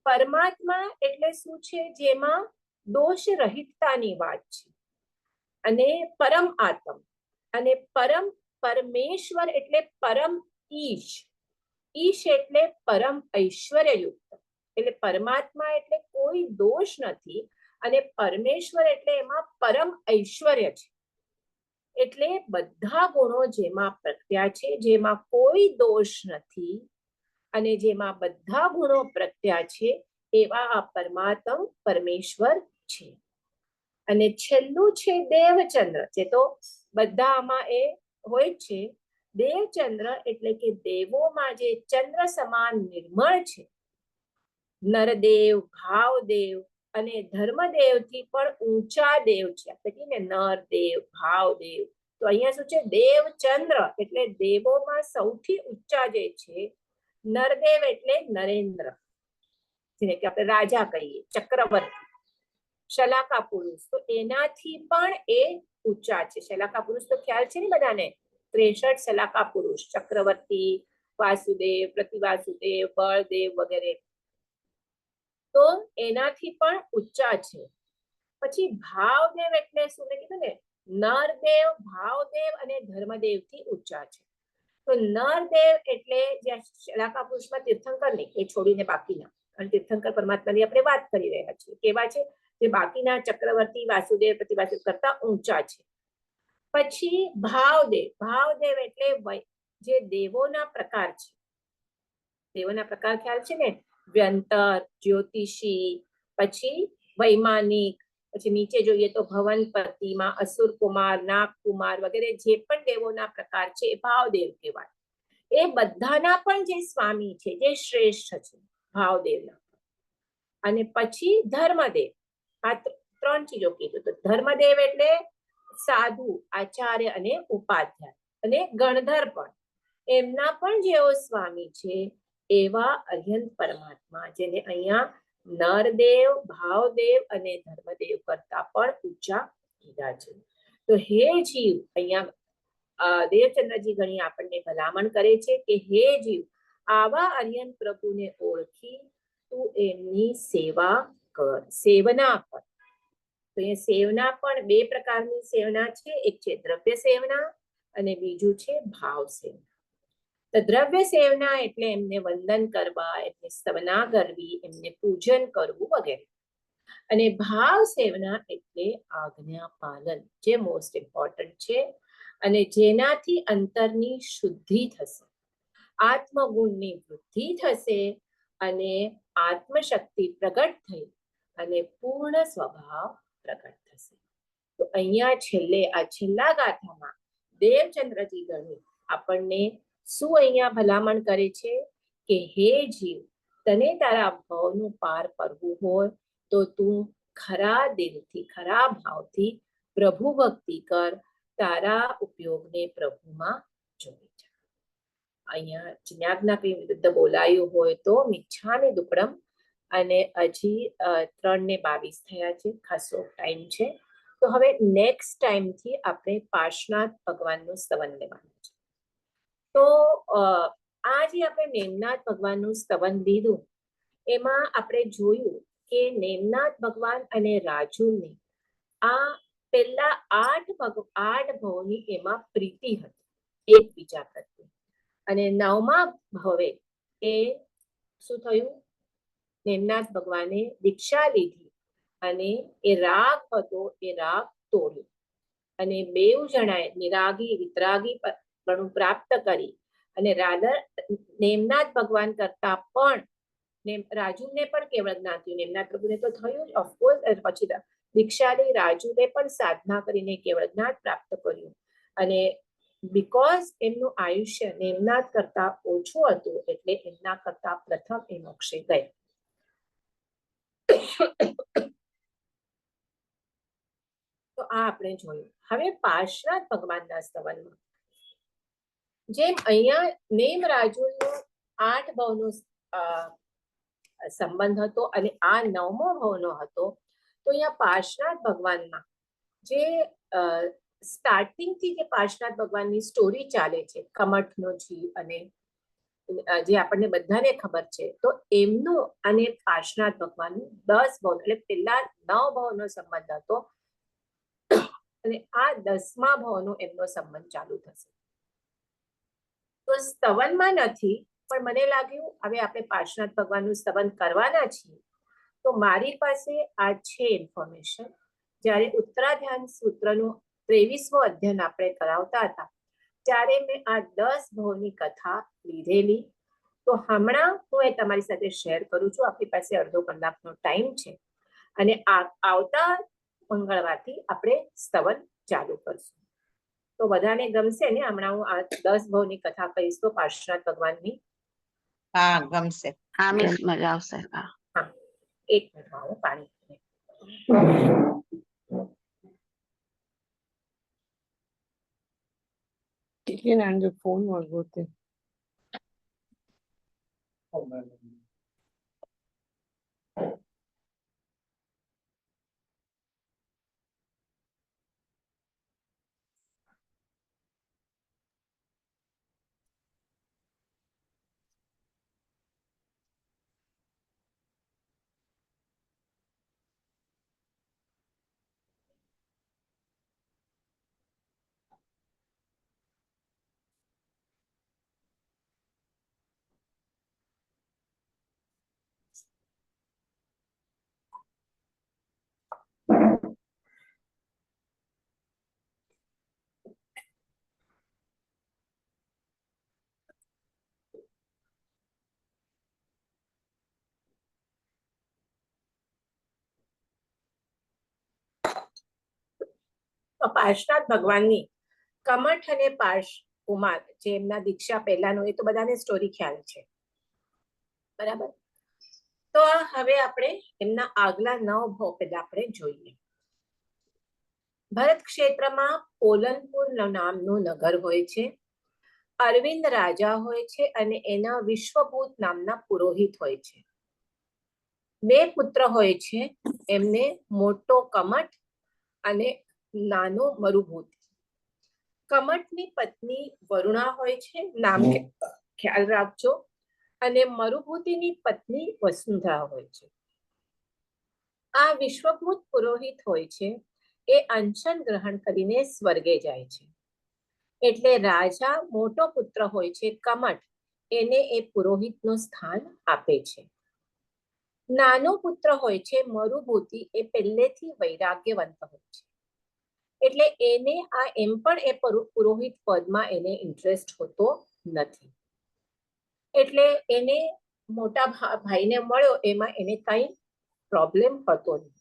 પરમાત્મા એટલે શું છે? જેમાં દોષ રહિતતાની વાત છે. અને પરમ આત્મ, અને પરમ પરમેશ્વર એટલે પરમ ઈશ. ઈશ એટલે પરમ ઐશ્વર્યયુક્ત. એટલે પરમાત્મા એટલે કોઈ દોષ નથી, અને પરમેશ્વર એટલે એમાં પરમ ઐશ્વર્ય છે. એટલે બધા ગુણો જેમાં પ્રત્યા છે, જેમાં કોઈ દોષ નથી, અને જેમાં બધા ગુણો પ્રત્યા છે, એવા આ પરમાત્મ પરમેશ્વર છે. અને છેલ્લું છે દેવચંદ્ર, જે તો બધામાં એ હોય છે. દેવચંદ્ર એટલે કે દેવોમાં જે ચંદ્ર સમાન નિર્મળ છે. નરદેવ, ભાવદેવ અને ધર્મદેવથી પણ ઊંચા દેવ છે. આપણે કહીએ ને નરદેવ, ભાવદેવ, તો અહીંયા શું છે? દેવચંદ્ર એટલે દેવોમાં સૌથી ઊંચા જે છે. નરદેવ એટલે નરેન્દ્ર, જેને કે આપણે રાજા કહીએ, ચક્રવર્તી. શલાકા પુરુષ, તો એનાથી પણ એ ઊંચા છે. શલાકા પુરુષ તો ખ્યાલ છે ને બધાને, 63 શલાકા પુરુષ, ચક્રવર્તી, વાસુદેવ, પ્રતિવાસુદેવ, બળદેવ વગેરે, તો એનાથી પણ ઊંચા છે. પછી ભાવદેવ એટલે શું મેં કીધું ને, નરદેવ, ભાવદેવ અને ધર્મદેવ થી ઊંચા છે. તો નરદેવ એટલે જે શલાકા પુરુષમાં તીર્થંકર નહીં, એ છોડીને બાકીના, અને તીર્થંકર પરમાત્માની આપણે વાત કરી રહ્યા છીએ, કેવા છે, જે બાકીના ચક્રવર્તી, વાસુદેવ, પ્રતિવાસુદેવ કરતા ઊંચા છે. પછી ભાવદેવ, ભાવદેવ એટલે જે દેવોના પ્રકાર છે. દેવોના પ્રકાર ખ્યાલ છે ને, વ્યંતર, જ્યોતિષી, પછી વૈમાનિક, પછી નીચે જોઈએ તો ભવનપતિમાં અસુર કુમાર, નાગ કુમાર વગેરે જે પણ દેવોના પ્રકાર છે એ ભાવદેવ કહેવાય. એ બધાના પણ જે સ્વામી છે, જે શ્રેષ્ઠ છે ભાવદેવના. અને પછી ધર્મદેવ, આ ત્રણ ચીજો કીધું. તો ધર્મદેવ એટલે સાધુ, આચાર્ય અને ઉપાધ્યાય, અને ગણધર પણ, એમના પણ જેઓ સ્વામી છે એવા અર્યંત પરમાત્મા, જેને અહીંયા નરદેવ, ભાવદેવ અને ધર્મદેવ કરતા પણ ઊંચા કીધા છે. તો હે જીવ, અહીંયા દેવચંદ્રજી ઘણી આપણને ભલામણ કરે છે કે હે જીવ, આવા અર્યંત પ્રભુને ઓળખી તું એમની સેવા કર, સેવના કર. તો એ સેવના પણ બે પ્રકારની સેવના છે, એક છે દ્રવ્ય સેવના અને બીજું છે ભાવ સેવના. તો દ્રવ્ય સેવના એટલે એમને વંદન કરવા, એમને સ્તવના કરવી, એમને પૂજન કરવું વગેરે. અને ભાવ સેવના એટલે આજ્ઞા પાલન, જે મોસ્ટ ઇમ્પોર્ટન્ટ છે, અને જેનાથી અંતરની શુદ્ધિ થશે, આત્મગુણની વૃદ્ધિ થશે, અને આત્મશક્તિ પ્રગટ થઈ અને પૂર્ણ સ્વભાવ પ્રગટ થશે. તો અહીંયા છેલ્લે આ છેલ્લા ગાથામાં દેવચંદ્રજી ગણી આપણને શું અહીંયા ભલામણ કરે છે કે હે જીવ, તને તારા ભાવનું પાર કરવું હોય તો તું ખરા દિલથી, ખરા ભાવથી પ્રભુ ભક્તિ કર, તારા ઉપયોગને પ્રભુમાં જોડી જા. અહીંયા જ્ઞાજ્ઞાપી વિરુદ્ધ બોલાયું હોય તો મિચ્છામિ દુક્કડમ, અને હજી 3:22 થયા છે, ખાસો ટાઈમ છે. તો હવે નેક્સ્ટ ટાઈમથી આપણે પાર્શ્વનાથ ભગવાનનું સ્તવન લેવાનું છે. તો આ જે આપણે નેમનાથ ભગવાનનું સ્તવન લીધું, એમાં આપણે જોયું કે નેમનાથ ભગવાન અને રાજુલની આ પહેલા 8 ભાવની એમાં પ્રીતિ હતી એકબીજા પ્રત્યે. અને 9મા ભાવે એ શું થયું, નેમનાથ ભગવાને દીક્ષા લીધી અને એ રાગ હતો એ રાગ તોડ્યો, અને બેઉ જણાએ નિરાગી વિતરાગી પણું પ્રાપ્ત કરી. અને રાધા નેમનાથ ભગવાન કરતા પણ રાજુને પણ કેવળ જ્ઞાન થયું, નેમનાથ પ્રભુને તો થયું જ ઓફકોર્સ. પછી દીક્ષા લઈ રાજુને પણ સાધના કરીને કેવળ જ્ઞાન પ્રાપ્ત કર્યું. અને બીકોઝ એમનું આયુષ્ય નેમનાથ કરતા ઓછું હતું, એટલે એમના કરતા પ્રથમ એ મોક્ષે ગયા. તો આ આપણે જોયું. હવે પાર્શ્વનાથ ભગવાનના સ્તવનમાં જેમ અહીંયા નેમ રાજુલનો 8 ભાવનો સંબંધ હતો અને આ 9મો ભાવનો હતો, તો અહીંયા પાર્શ્વનાથ ભગવાનમાં જે સ્ટાર્ટિંગથી જે પાર્શ્વનાથ ભગવાનની સ્ટોરી ચાલે છે, કમઠનો જીવ, અને જે આપણને બધાને ખબર છે, તો એમનું અને પાર્શ્વનાથ ભગવાનનું 10 ભાવ એટલે પેલા 9 ભાવનો સંબંધ હતો, અને આ 10મા ભાવનો એમનો સંબંધ ચાલુ થશે. તો સ્તવનમાં નથી, પણ મને લાગ્યું હવે આપણે પાર્શ્વનાથ ભગવાનનું સ્તવન કરવાના છીએ, તો મારી પાસે આ છે ઇન્ફોર્મેશન. જ્યારે ઉત્તરાધ્યાન સૂત્રનું 23મો અધ્યયન આપણે કરાવતા હતા, ત્યારે મેં આ 10 ભાવની કથા લીધેલી. તો હમણાં હું એ તમારી સાથે શેર કરું છું. આપણી પાસે અડધો કલાકનો ટાઈમ છે, અને આવતા મંગળવારથી આપણે સ્તવન ચાલુ કરશું. તો બધાને ગમશે ને? હમણાં હું આ 10 ભાવની કથા કહીશ તો પાર્શ્વનાથ ભગવાનની. હા, ગમશે. હા મિસ, મજા આવશે. હા, એક મિનિટમાં હું પાણી Tiene anche phone ಮಾಡ್ಬೋತೆ. પાર્શનાથ ભગવાનની કમઠ અને પાર્શ કુમાર જે એમના દીક્ષા પહેલાનો, એ તો બધાને સ્ટોરી ખ્યાલ છે, બરાબર. તો હવે આપણે એમના આગલા 9 ભાવ પહેલા આપણે જોઈએ. ભરત ક્ષેત્રમાં પોલનપુર નામનું નગર હોય છે. અરવિંદ રાજા હોય છે અને એના વિશ્વભૂત નામના પુરોહિત હોય છે. 2 પુત્ર હોય છે, એમને મોટો કમઠ અને નાનો મરુભૂત. કમઠની પત્ની વરુણા હોય છે, નામ ખ્યાલ રાખજો, અને મરુભૂતિની પત્ની વસુંધરા હોય છે. આ વિશ્વભૂત પુરોહિત હોય છે, એ અનશન ગ્રહણ કરીને સ્વર્ગે જાય છે. એટલે રાજા મોટો પુત્ર હોય છે કમઠ, એને એ પુરોહિતનું સ્થાન આપે છે. નાનો પુત્ર હોય છે મરુભૂતિ, એ પહેલેથી વૈરાગ્યવંત હોય છે, એટલે એને આ એમ પણ એ પુરોહિત પદમાં એને ઇન્ટરેસ્ટ હોતો નથી. એટલે એને મોટા ભાઈને મળ્યો એમાં એને કઈ પ્રોબ્લેમ હતો નહીં.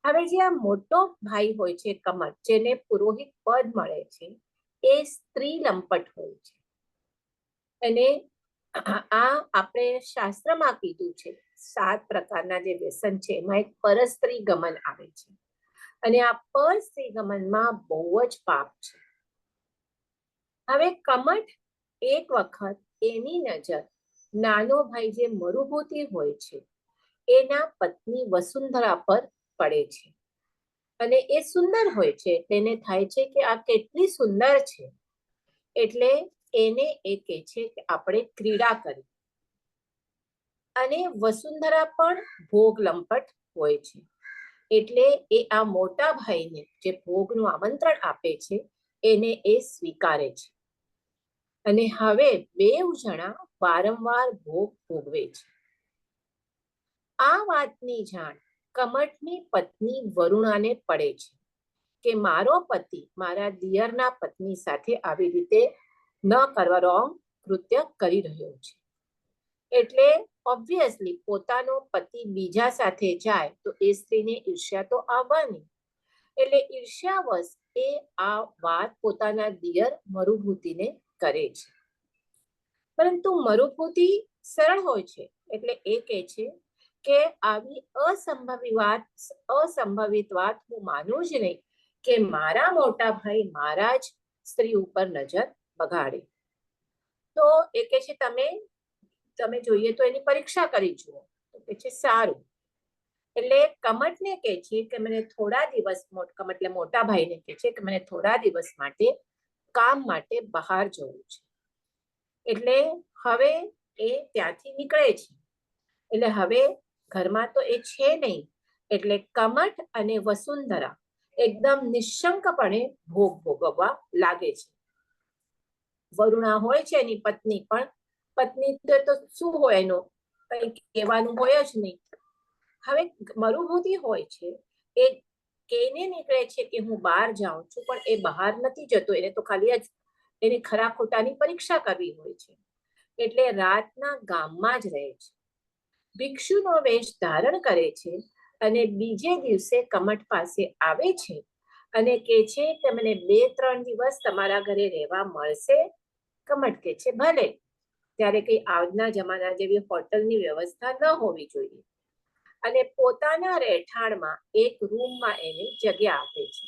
હવે જે આ મોટો ભાઈ હોય છે કમઠ, જેને પુરોહિત પદ મળે છે, એ સ્ત્રી લંપટ હોય છે. અને આ આપણે શાસ્ત્રમાં કીધું છે 7 પ્રકારના જે વ્યસન છે એમાં એક પરસ્ત્રી ગમન આવે છે, અને આ પરસ્ત્રી ગમનમાં બહુ જ પાપ છે. હવે કમઠ એક વખત એની નજર નાનો ભાઈ જે મરુભૂતિ હોય છે એના પત્ની વસુંધરા પર પડે છે, અને એ સુંદર હોય છે. તેને થાય છે કે આ કેટલી સુંદર છે, એટલે એને એ કહે છે કે આપણે ક્રીડા કરી. અને વસુંધરા પણ ભોગ લંપટ હોય છે, એટલે એ આ મોટા ભાઈને જે ભોગનું આમંત્રણ આપે છે એને એ સ્વીકારે છે. અને હવે 2 જણા વારંવાર ભોગ ભોગવે છે. આ વાતની જાણ કમઠની પત્ની વરુણાને પડે છે કે મારો પતિ મારા દિયરના પત્ની સાથે આવી રીતે ન કરવા, રોંગ કૃત્ય કરી રહ્યો છે. એટલે ઓબ્વિયસલી પોતાનો પતિ બીજા સાથે જાય તો એ સ્ત્રીને ઈર્ષ્યા તો આવવાની. એટલે ઈર્ષ્યાવશ એ આ વાત પોતાના દિયર મરુભૂતિને કરે છે. પરંતુ મરુભૂતિ સરળ હોય છે, એટલે એ કહે છે કે આવી અસંભવિત વાત હું માનું જ નહીં કે મારા મોટા ભાઈ મારા જ સ્ત્રી ઉપર નજર બગાડે. તો એ કહે છે તમે જોઈએ તો એની પરીક્ષા કરી જુઓ. તો કહે છે સારું. એટલે કમઠને કહે છે કે મને થોડા દિવસ, એટલે મોટા ભાઈને કહે છે કે મને થોડા દિવસ માટે કામ માટે બહાર જવું છે. એટલે હવે એ ત્યાંથી નીકળે છે. એટલે હવે ઘરમાં તો એ છે નહીં, એટલે કમઠ અને વસુંધરા એકદમ નિશંકપણે ભોગ ભોગવવા લાગે છે. વરુણા હોય છે એની પત્ની, પણ પત્ની તો શું હોય એનું કંઈ કહેવાનું હોય જ નહીં. હવે મરુભૂતિ હોય છે, એ કેને નીકળે છે કે હું બહાર જાઉં છું, પણ એ બહાર નથી જતો. એને તો ખાલી જ એની ખરા ખોટાની પરીક્ષા કરવી હોય છે. એટલે રાતના ગામમાં જ રહે છે, ભિક્ષુનો વેશ ધારણ કરે છે, અને બીજે દિવસે કમઠ પાસે આવે છે અને કહે છે કે મને 2-3 દિવસ તમારા ઘરે રહેવા મળશે. કમઠ કહે છે ભલે. ત્યારે કઈ આજના જમાના જેવી હોટલની વ્યવસ્થા ન હોવી જોઈએ, અને પોતાના રહેઠાણમાં એક રૂમમાં એને જગ્યા આપે છે.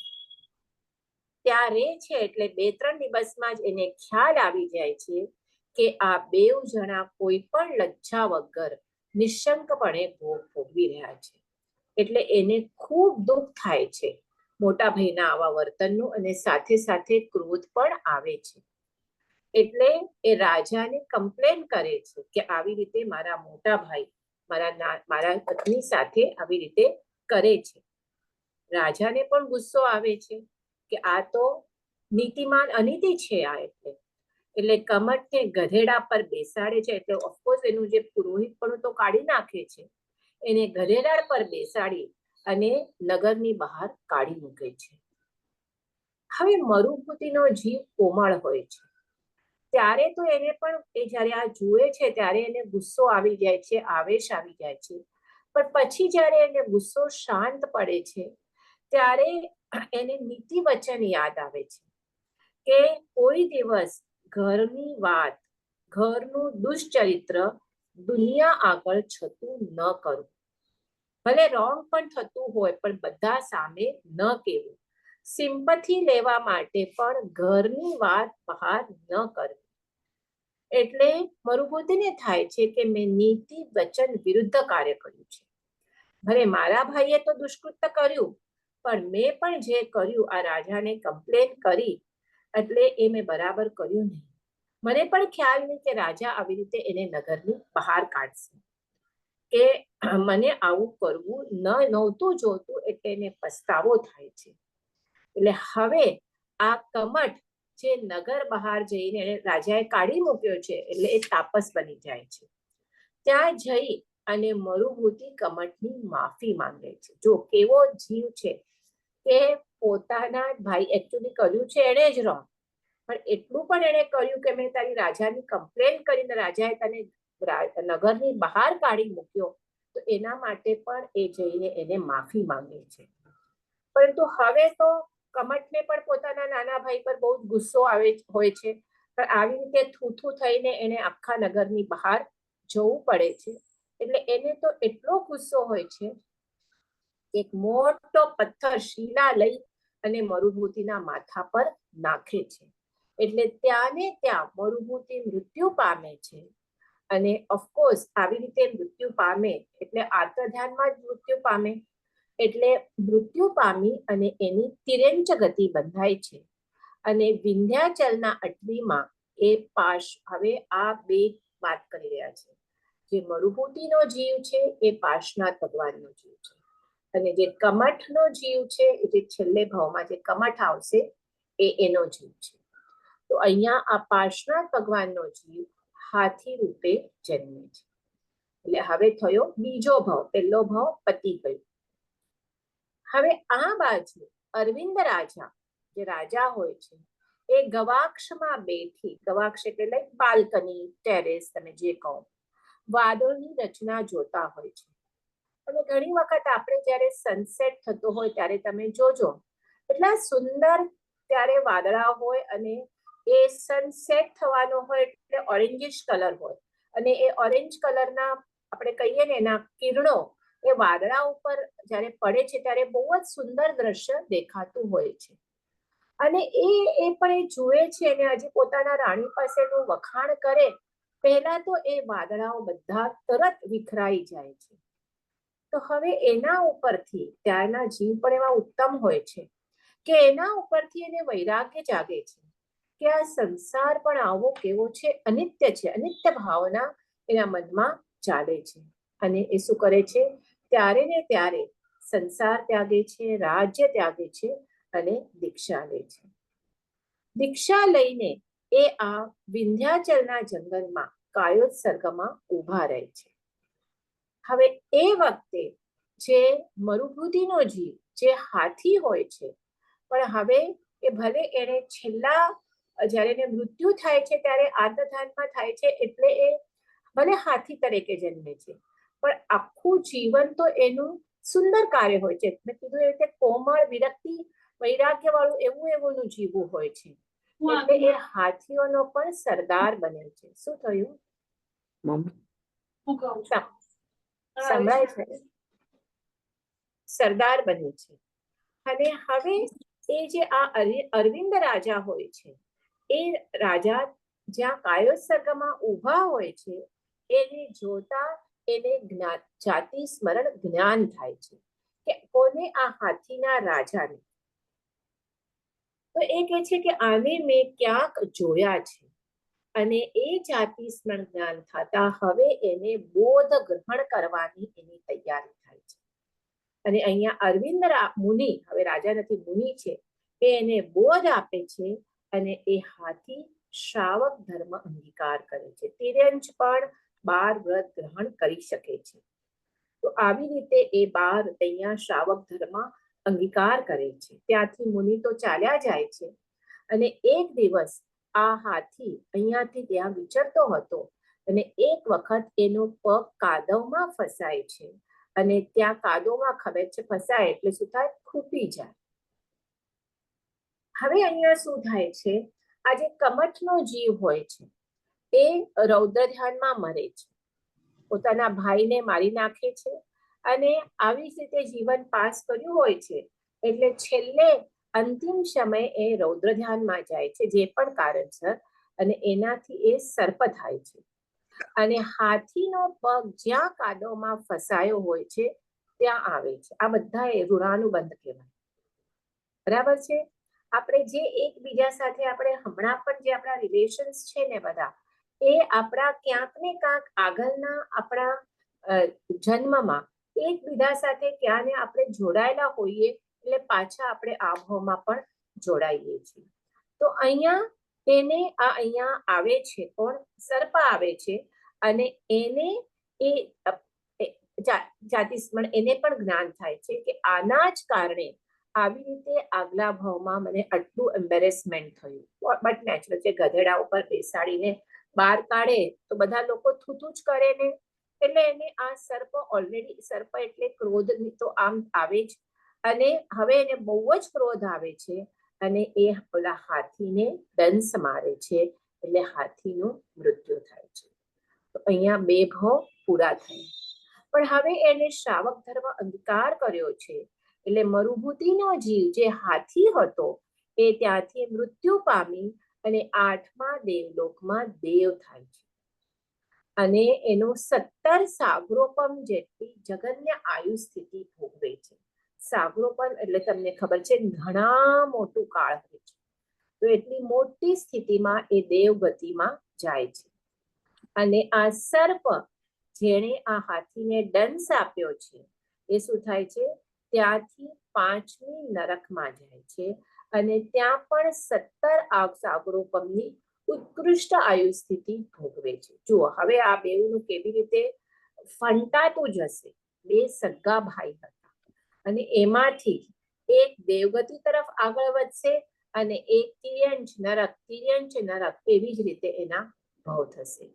ત્યાં રહે છે. એટલે 2-3 દિવસમાં જ એને ખ્યાલ આવી જાય છે કે આ 2 જણા કોઈ પણ લજ્જા વગર નિશંકપણે ભોગ ભોગવી રહ્યા છે. એટલે એને ખૂબ દુઃખ થાય છે મોટા ભાઈના આવા વર્તનનું, અને સાથે સાથે ક્રોધ પણ આવે છે. એટલે એ રાજાને કમ્પ્લેન કરે છે કે આવી રીતે મારા મોટા ભાઈ મારા પત્ની સાથે આવી રીતે કરે છે. રાજાને પણ ગુસ્સો આવે છે કે આ તો નીતિમાન અનીતિ છે આ. એટલે કમઠને ગધેડા પર બેસાડે છે. એટલે ઓફકોર્સ એનું જે પુરોહિતપણું તો કાઢી નાખે છે, એને ગધેડા પર બેસાડી અને નગરની બહાર કાઢી મૂકે છે. હવે મરુભૂતિનો જીવ કોમળ હોય છે, ત્યારે તો એને પણ એ જ્યારે આ જુએ છે ત્યારે એને ગુસ્સો આવી જાય છે, આવેશ આવી જાય છે. પણ પછી જ્યારે એને ગુસ્સો શાંત પડે છે ત્યારે એને નીતિ વચન યાદ આવે છે કે કોઈ દિવસ ઘરની વાત, ઘરનું દુષ્ચરિત્ર દુનિયા આગળ છતું ન કરવું. ભલે રોંગ પણ થતું હોય પણ બધા સામે ન કહેવું. સિમ્પથી લેવા માટે પણ ઘરની વાત બહાર ન કરવી. એટલે મરુભૂતિને થાય છે કે મેં નીતિ વચન વિરુદ્ધ કાર્ય કર્યું છે. ભલે મારા ભાઈએ તો દુષ્કૃત્ય કર્યું, પણ મેં પણ જે કર્યું આ રાજાને કમ્પ્લેન કરી એટલે એ મેં બરાબર કર્યું નહીં. મને પણ ખ્યાલ નહીં કે રાજા આવી રીતે એને નગરની બહાર કાઢશે, કે મને આવું કરવું નહોતું જોતું, એટલે એને પસ્તાવો થાય છે. એટલે હવે આ કમઠ જે નગર બહાર જઈને રાજાએ કાઢી મૂક્યો છે, એટલે એ તાપસ બની જાય છે. ત્યાં જઈ અને મરુભૂતિ કમઠની માફી માંગે છે. જો કેવો જીવ છે કે પોતાના ભાઈ એકચ્યુઅલી કર્યું છે એણે જ રોંગ, પણ એટલું પણ એણે કર્યું કે મેં તારી રાજાની કમ્પ્લેન કરીને રાજાએ તને નગરની બહાર કાઢી મૂક્યો, તો એના માટે પણ એ જઈને એને માફી માંગે છે. પરંતુ હવે તો કમઠને પણ પોતાના નાના ભાઈ પર બહુ જ ગુસ્સો આવે હોય છે, પણ આવી રીતે થૂથું થઈને એને આખા નગરની બહાર જવું પડે છે. એટલે એને તો એટલો ગુસ્સો હોય છે, એક મોટો પથ્થર શીલા લઈ અને મરુભૂતિના માથા પર નાખે છે. એટલે ત્યાં ને ત્યાં મરુભૂતિ મૃત્યુ પામે છે. અને ઓફકોર્સ આવી રીતે મૃત્યુ પામે એટલે આર્તધ્યાનમાં જ મૃત્યુ પામે. એટલે મૃત્યુ પામી અને એની તિર્યંચ ગતિ બંધાય છે. અને વિંધ્યાચલના અટવીમાં એ પાશ, હવે આ બે વાત કરી રહ્યા છે. જે મરુભૂતિનો જીવ છે એ પાર્શનાથ ભગવાનનો જીવ છે, અને જે કમઠનો જીવ છે એ જે છેલ્લે ભાવમાં જે કમઠ આવશે એ એનો જીવ છે. તો અહીંયા આ પાર્શનાથ ભગવાનનો જીવ હાથી રૂપે જન્મે છે. એટલે હવે થયો બીજો ભાવ, પહેલો ભાવ પતી ગયો. હવે આ બાજુ અરવિંદ રાજા, જે રાજા હોય છે, એ ગવાક્ષમાં બેઠી, ગવાક્ષ એટલે લાઈક બાલ્કની, ટેરેસ, તમે જે કહો, વાદળની રચના જોતા હોય છે. અને ઘણી વખત આપણે જ્યારે સનસેટ થતો હોય ત્યારે તમે જોજો એટલા સુંદર ત્યારે વાદળા હોય, અને એ સનસેટ થવાનો હોય એટલે ઓરેન્જિશ કલર હોય, અને એ ઓરેન્જ કલરના આપણે કહીએ ને એના કિરણો એ વાદળા ઉપર જ્યારે પડે છે ત્યારે બહુ જ સુંદર દ્રશ્ય દેખાતું હોય છે. અને એ પણ એ જુએ છે અને હજી પોતાના રાણી પાસેનું વખાણ કરે પહેલા તો એ વાદળાઓ બધા તરત વિખરાઈ જાય છે. તો હવે એના ઉપરથી ત્યારના જીવ પણ એવા ઉત્તમ હોય છે કે એના ઉપરથી એને વૈરાગ્ય જાગે છે કે આ સંસાર પણ આવો કેવો છે, અનિત્ય છે. અનિત્ય ભાવના એના મનમાં ચાલે છે. અને એ શું કરે છે, ત્યારે ને ત્યારે સંસાર ત્યાગે છે, રાજ્ય ત્યાગે છે અને દીક્ષા લે છે. દીક્ષા લઈને એ આ વિંધ્યાચલના જંગલમાં કાયોત્સર્ગમાં ઊભા રહે છે. હવે એ વખતે જે મરુભૂતિનો જીવ, જે હાથી હોય છે, પણ હવે એ ભલે એને છેલ્લા જ્યારે એને મૃત્યુ થાય છે ત્યારે આર્તધાનમાં થાય છે, એટલે એ ભલે હાથી તરીકે જન્મે છે, પણ આખું જીવન તો એનું સુંદર કાર્ય હોય છે. મેં કીધું એ રીતે કોમળ, વિરક્તિ, વૈરાગ્ય વાળું એવું જીવવું હોય છે. એટલે એ હાથીઓનો પણ સરદાર બને છે. શું થયું? સંભળાય છે? સરદાર બને છે. અને હવે એ જે આ અરવિંદ રાજા હોય છે, એ રાજા જ્યાં કાયોત્સર્ગમાં ઊભા હોય છે, એને જોતા એને જાતિ સ્મરણ જ્ઞાન થાય છે કે કોને, આ હાથીના રાજાને. તો એ કહે છે કે આને મેં ક્યાંક જોયા છે. અને એ જાતિ સ્મરણ જ્ઞાન થતા હવે એને બોધ ગ્રહણ કરવાની એની તૈયારી થાય છે. અને અહીંયા અરવિંદ મુનિ, હવે રાજા નથી મુનિ છે, એ એને બોધ આપે છે અને એ હાથી શ્રાવક ધર્મ અંગીકાર કરે છે. તિર્યંચ પણ 12 વ્રત ગ્રહણ કરી શકે છે. તો આવી રીતે એ 12 અહીંયા શ્રાવક ધર્મ અંગીકાર કરે છે. ત્યાંથી મુનિ તો ચાલ્યા જાય છે. અને એક દિવસ આ હાથી અહીંયાથી ત્યાં વિચરતો હતો અને એક વખત એનો પગ કાદવમાં ફસાય છે. અને ત્યાં કાદવમાં ખબર છે ફસાય એટલે શું થાય, ખૂંપી જાય. હવે અહીંયા શું થાય છે, આ જે કમઠનો જીવ હોય છે એ રૌદ્ર ધ્યાનમાં મરે છે, પોતાના ભાઈને મારી નાખે છે અને આવી જ રીતે જીવન પાસ કર્યું હોય છે, એટલે છેલ્લે અંતિમ સમયે એ રૌદ્ર ધ્યાનમાં જાય છે જે પણ કારણસર, અને એનાથી એ સર્પ થાય છે. અને હાથીનો પગ જ્યાં કાદવમાં ફસાયો હોય છે ત્યાં આવે છે. આ બધા એ ઋણાનુબંધ કહેવાય. બરાબર છે. આપણે જે એકબીજા સાથે આપણે હમણાં પણ જે આપણા રિલેશન્સ છે ને બધા, એ આપણા ક્યાંક ને ક્યાંક આગળના આપણા જન્મમાં એકબીજા સાથે ક્યાં ને આપણે જોડાયેલા હોઈએ, એટલે પાછા આપણે આ ભાવમાં પણ જોડાઈએ છીએ. તો અહીંયા આવે છે કોણ? સર્પ આવે છે. અને એને એ જાતિસ્મરણ એને પણ જ્ઞાન થાય છે કે આના જ કારણે આવી રીતે આગલા ભાવમાં મને આટલું એમ્બેરેસમેન્ટ થયું. બટ નેચરલ છે, ગધેડા ઉપર બેસાડીને બહાર કાઢે તો બધા લોકો થૂતું જ કરે ને, એટલે એને આ સર્પ ઓલરેડી, સર્પ એટલે ક્રોધ તો આમ આવે જ, અને હવે એને બહુ જ ક્રોધ આવે છે અને એ ઓલા હાથીને દંશ મારે છે, એટલે હાથીનું મૃત્યુ થાય છે. તો અહીંયા બે ભાવ પૂરા થયા. પણ હવે એને શ્રાવક ધર્મ અંગીકાર કર્યો છે, એટલે મરુભૂતિનો જીવ જે હાથી હતો એ ત્યાંથી મૃત્યુ પામી અને 8મા દેવલોકમાં દેવ થાય છે. અને એનો 17 સાગરોપમ જેટલી જગન્ય આયુ સ્થિતિ ભોગવે છે. સાગરોપમ એટલે તમને ખબર છે ઘણા મોટું કાળ હોય છે, તો એટલી મોટી સ્થિતિમાં એ દેવગતિમાં જાય છે. અને આ સર્પ જેણે આ હાથીને દંશ આપ્યો છે એ શું થાય છે, ત્યાંથી 5મી નરકમાં જાય છે અને ત્યાં પણ 17 સાગરોપમની ઉત્કૃષ્ટ આયુ સ્થિતિ ભોગવે છે. જુઓ હવે આ બેઉનું કેવી રીતે ફંટાતું જશે. બે સગા ભાઈ હતા અને એમાંથી એક દેવગતિ તરફ આગળ વધશે અને એક તિર્યંચ નરક એવી જ રીતે એના ભાવ થશે.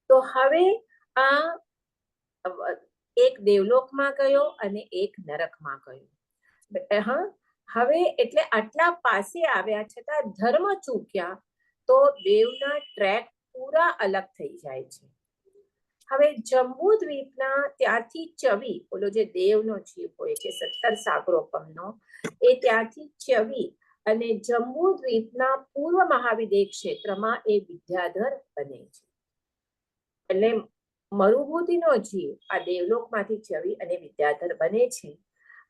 તો હવે આ એક દેવલોકમાં ગયો અને એક નરકમાં ગયો. હવે એટલે આટલા પાસે આવ્યા છતાં ધર્મ ચૂક્યા તો દેવના ટ્રેક પૂરા અલગ થઈ જાય છે. હવે જંબુ દ્વીપના ત્યાંથી ચવી, ઓલો જે દેવનો જીવ હોય છે 17 સાગરોપમનો, એ ત્યાંથી ચવી અને જંબુ દ્વીપના પૂર્વ મહાવિદેહ ક્ષેત્રમાં એ વિદ્યાધર બને છે. એટલે મરુભૂતિનો જીવ આ દેવલોકમાંથી ચવી અને વિદ્યાધર બને છે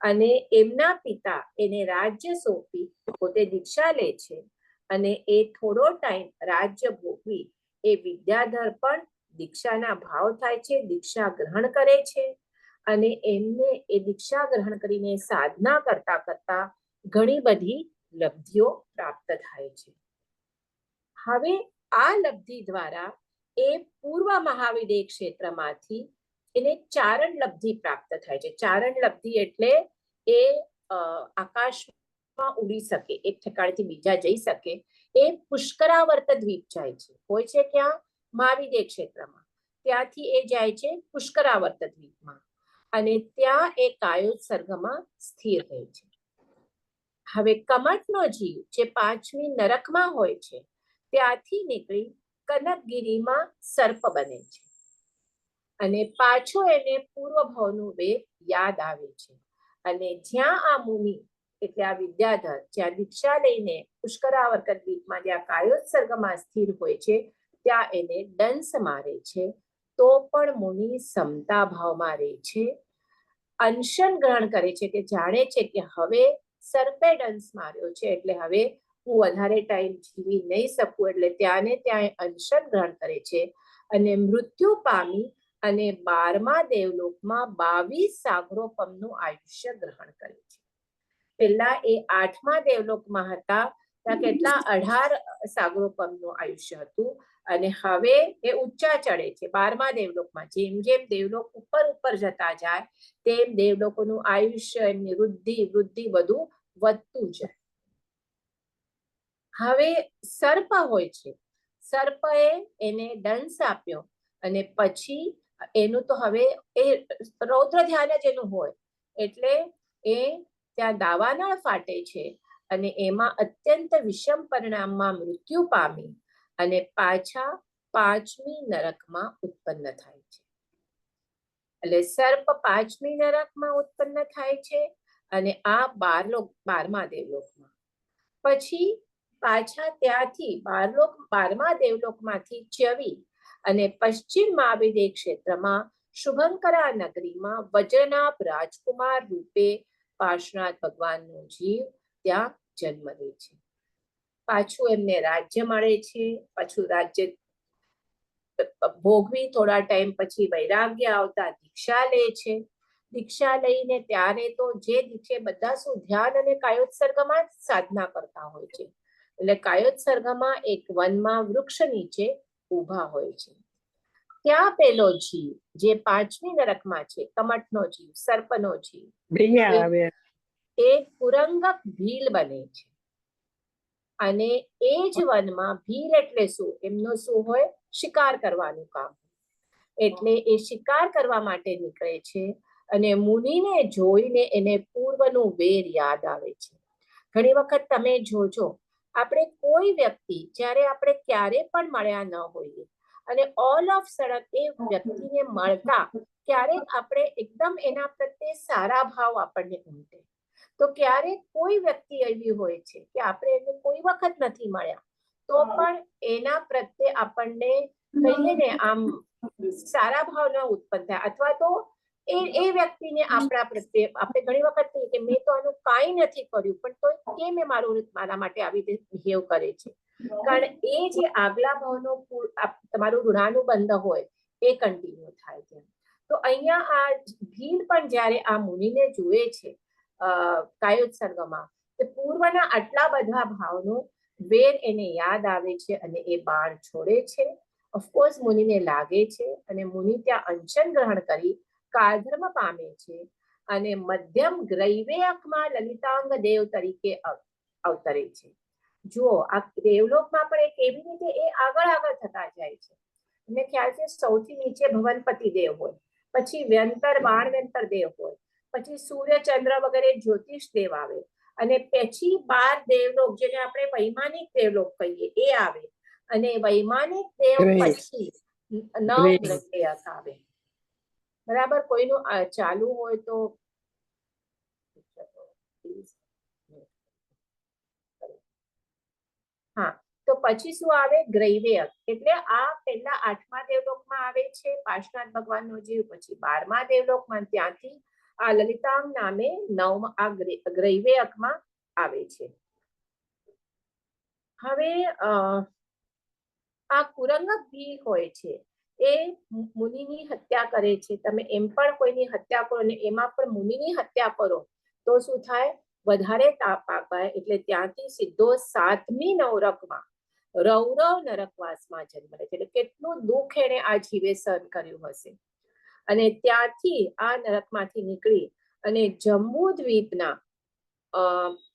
અને એમના પિતા એને રાજ્ય સોંપી પોતે દીક્ષા લે છે અને એ થોડો ટાઈમ રાજ્ય ભોગવી એ વિદ્યાધર પણ દીક્ષાના ભાવ થાય છે, દીક્ષા ગ્રહણ કરે છે અને એમને એ દીક્ષા ગ્રહણ કરીને સાધના કરતા કરતા ઘણી બધી લબ્ધિઓ પ્રાપ્ત થાય છે. હવે આ લબ્ધિ દ્વારા એ પૂર્વ મહાવિદેહ ક્ષેત્રમાંથી એને ચારણ લબ્ધિ પ્રાપ્ત થાય છે. ચારણ લબ્ધિ એટલે એ આકાશમાં ઉડી શકે, એક ઠેકાણેથી બીજા જઈ શકે. એ પુષ્કરાવર્ત દ્વીપ જાય છે. હોય છે ક્યાં? મહાવિદેહ ક્ષેત્રમાં. ત્યાંથી એ જાય છે પુષ્કરાવર્ત દ્વીપમાં અને ત્યાં એ કાયોત્સર્ગમાં સ્થિર રહે છે. હવે કમઠનો જીવ જે 5મી નરકમાં હોય છે ત્યાંથી નીકળી કનકગીરીમાં સર્પ બને છે અને પાછો એને પૂર્વ ભાવનું વેગ યાદ આવે છે. અને જ્યાં આ મુનિ એટલે આ વિદ્યાધર જ્યાં દીક્ષા લઈને પુષ્કરાવર્ત દ્વીપમાં જ્યાં કાયોત્સર્ગમાં સ્થિર હોય છે ત્યાં એને દંશ મારે છે, તો પણ મુનિ સમતા ભાવમાં રહે છે, અનશન ગ્રહણ કરે છે કે જાણે છે કે હવે સર્પે દંશ માર્યો છે એટલે હવે હું વધારે ટાઈમ જીવી નહીં શકું, એટલે ત્યાં ને ત્યાં અનશન ગ્રહણ કરે છે અને મૃત્યુ પામી અને 12મા દેવલોકમાં 22 સાગરોપમનું આયુષ્ય ગ્રહણ કરે છે. પહેલા એ 8મા દેવલોકમાં હતા ત્યાં કેટલા 18 સાગરોપમનું આયુષ્ય હતું અને હવે એ ઊંચા ચડે છે 12મા દેવલોકમાં. જેમ જેમ દેવલોક ઉપર જતા જાય તેમ દેવલોકોનું આયુષ્ય, એમની વૃદ્ધિ બધું વધતું જાય. હવે સર્પ હોય છે, સર્પએ એને દંશ આપ્યો અને પછી એનું તો હવે એ રૌદ્ર ધ્યાન જ એનું હોય એટલે એ ત્યાં દાવાનળ ફાટે છે અને એમાં અત્યંત વિષમ પરિણામમાં મૃત્યુ પામી અને પાછા 5મી નરકમાં ઉત્પન્ન થાય છે. એટલે સર્પ 5મી નરકમાં ઉત્પન્ન થાય છે અને આ 12મા દેવલોકમાં. પછી પાછા ત્યાંથી 12મા દેવલોકમાંથી ચ્યવી અને પશ્ચિમ મહાવિદેહ ક્ષેત્રમાં શુભંકરા નગરીમાં વજ્રનાભ રાજકુમાર રૂપે પાર્શ્વનાથ ભગવાનનો જીવ ત્યાં જન્મ લે છે. પાછું એમને રાજ્ય મળે છે. પાછું રાજ્ય ભોગવી થોડા ટાઈમ પછી વૈરાગ્ય આવતા દીક્ષા લે છે. દીક્ષા લઈને ત્યારે તો જે દીક્ષે બધા શું ધ્યાન અને કાયોત્સર્ગમાં જ સાધના કરતા હોય છે. એટલે કાયોત્સર્ગમાં એક વનમાં વૃક્ષ નીચે ઊભા હોય છે. ત્યાં પેલો જીવ જે 5મી નરકમાં છે, કમઠનો જીવ, સર્પનો જીવ, ભૈયા આવે એ કુરંગક ભીલ બને છે. અને એ જ વનમાં ભીલ એટલે શું? એમનું શું હોય? શિકાર કરવાનું કામ. એટલે એ શિકાર કરવા માટે નીકળે છે અને મુનિને જોઈને એને પૂર્વનું વેર યાદ આવે છે. ઘણી વખત તમે જોજો, આપણે કોઈ વ્યક્તિ જ્યારે આપણે ક્યારે પણ મળ્યા ન હોઈએ અને ઓલ ઓફ સડન એ વ્યક્તિને મળતા ક્યારેક આપણે એકદમ એના પ્રત્યે સારા ભાવ આપણને ઉમટે. તો ક્યારેક કોઈ વ્યક્તિ એવી હોય છે કે આપણે એને કોઈ વખત નથી મળ્યા તો પણ એના પ્રત્યે આપણને કહીએ ને આમ સારા ભાવ ન ઉત્પન્ન થાય, અથવા તો એ વ્યક્તિને આપણા પ્રત્યે આપણે ઘણી વખત કહીએ કે મેં તો આનું કાંઈ નથી કર્યું પણ તો કેમ એ મારા માટે આવી રીતે બિહેવ કરે છે. કારણ એ જે આગલા ભાવનો તમારું ઋણાનુબંધ હોય એ કન્ટિન્યુ થાય છે. તો અહીંયા આ ભીલ પણ જ્યારે આ મુનિને જુએ છે કાયોત્સર્ગમાં, તો પૂર્વના આટલા બધા ભાવનો વેર એને યાદ આવે છે અને એ બાણ છોડે છે. ઓફકોર્સ મુનિને લાગે છે અને મુનિ ત્યાં અંશન ગ્રહણ કરી કાળધર્મ પામે છે અને મધ્યમ ગ્રૈવેયકમાં લલિતાંગ દેવ તરીકે અવતરે છે. જુઓ, આ દેવલોકમાં પણ એક એવી રીતે એ આગળ થતા જાય છે. મને ખ્યાલ છે સૌથી નીચે ભવનપતિ દેવ હોય, પછી વ્યંતર બાણ વ્યંતર દેવ હોય, પછી સૂર્ય ચંદ્ર વગેરે જ્યોતિષ દેવ આવે અને પછી 12 દેવલોક જેને આપણે વૈમાનિક દેવલોક કહીએ એ આવે અને વૈમાનિક દેવ પછી 9 ગ્રહયક આવે. બરાબર? કોઈનું ચાલુ હોય તો હા, તો પછી શું આવે? ગ્રૈવેયક. એટલે આ પહેલા 8મા દેવલોકમાં આવે છે પાર્શ્વનાથ ભગવાનનો જીવ, પછી 12મા દેવલોકમાં ત્યાંથી આ લલિતાંગ નામે 9મા ગ્રૈવેયકમાં આવે છે. હવે આ કુરંગક ભીલ હોય છે એ મુનિની હત્યા કરે છે. તમે એમ પણ કોઈની હત્યા કરો ને એમાં પણ મુનિની હત્યા કરો તો શું થાય? વધારે તાપ આપાય. એટલે ત્યાંથી સીધો 7મી નરકમાં રૌરવ નરકવાસમાં જન્મ લે છે. એટલે કેટલું દુઃખ એને આ જીવે સહન કર્યું હશે. અને ત્યાંથી આ નરકમાંથી નીકળી અને જંબુ દ્વીપના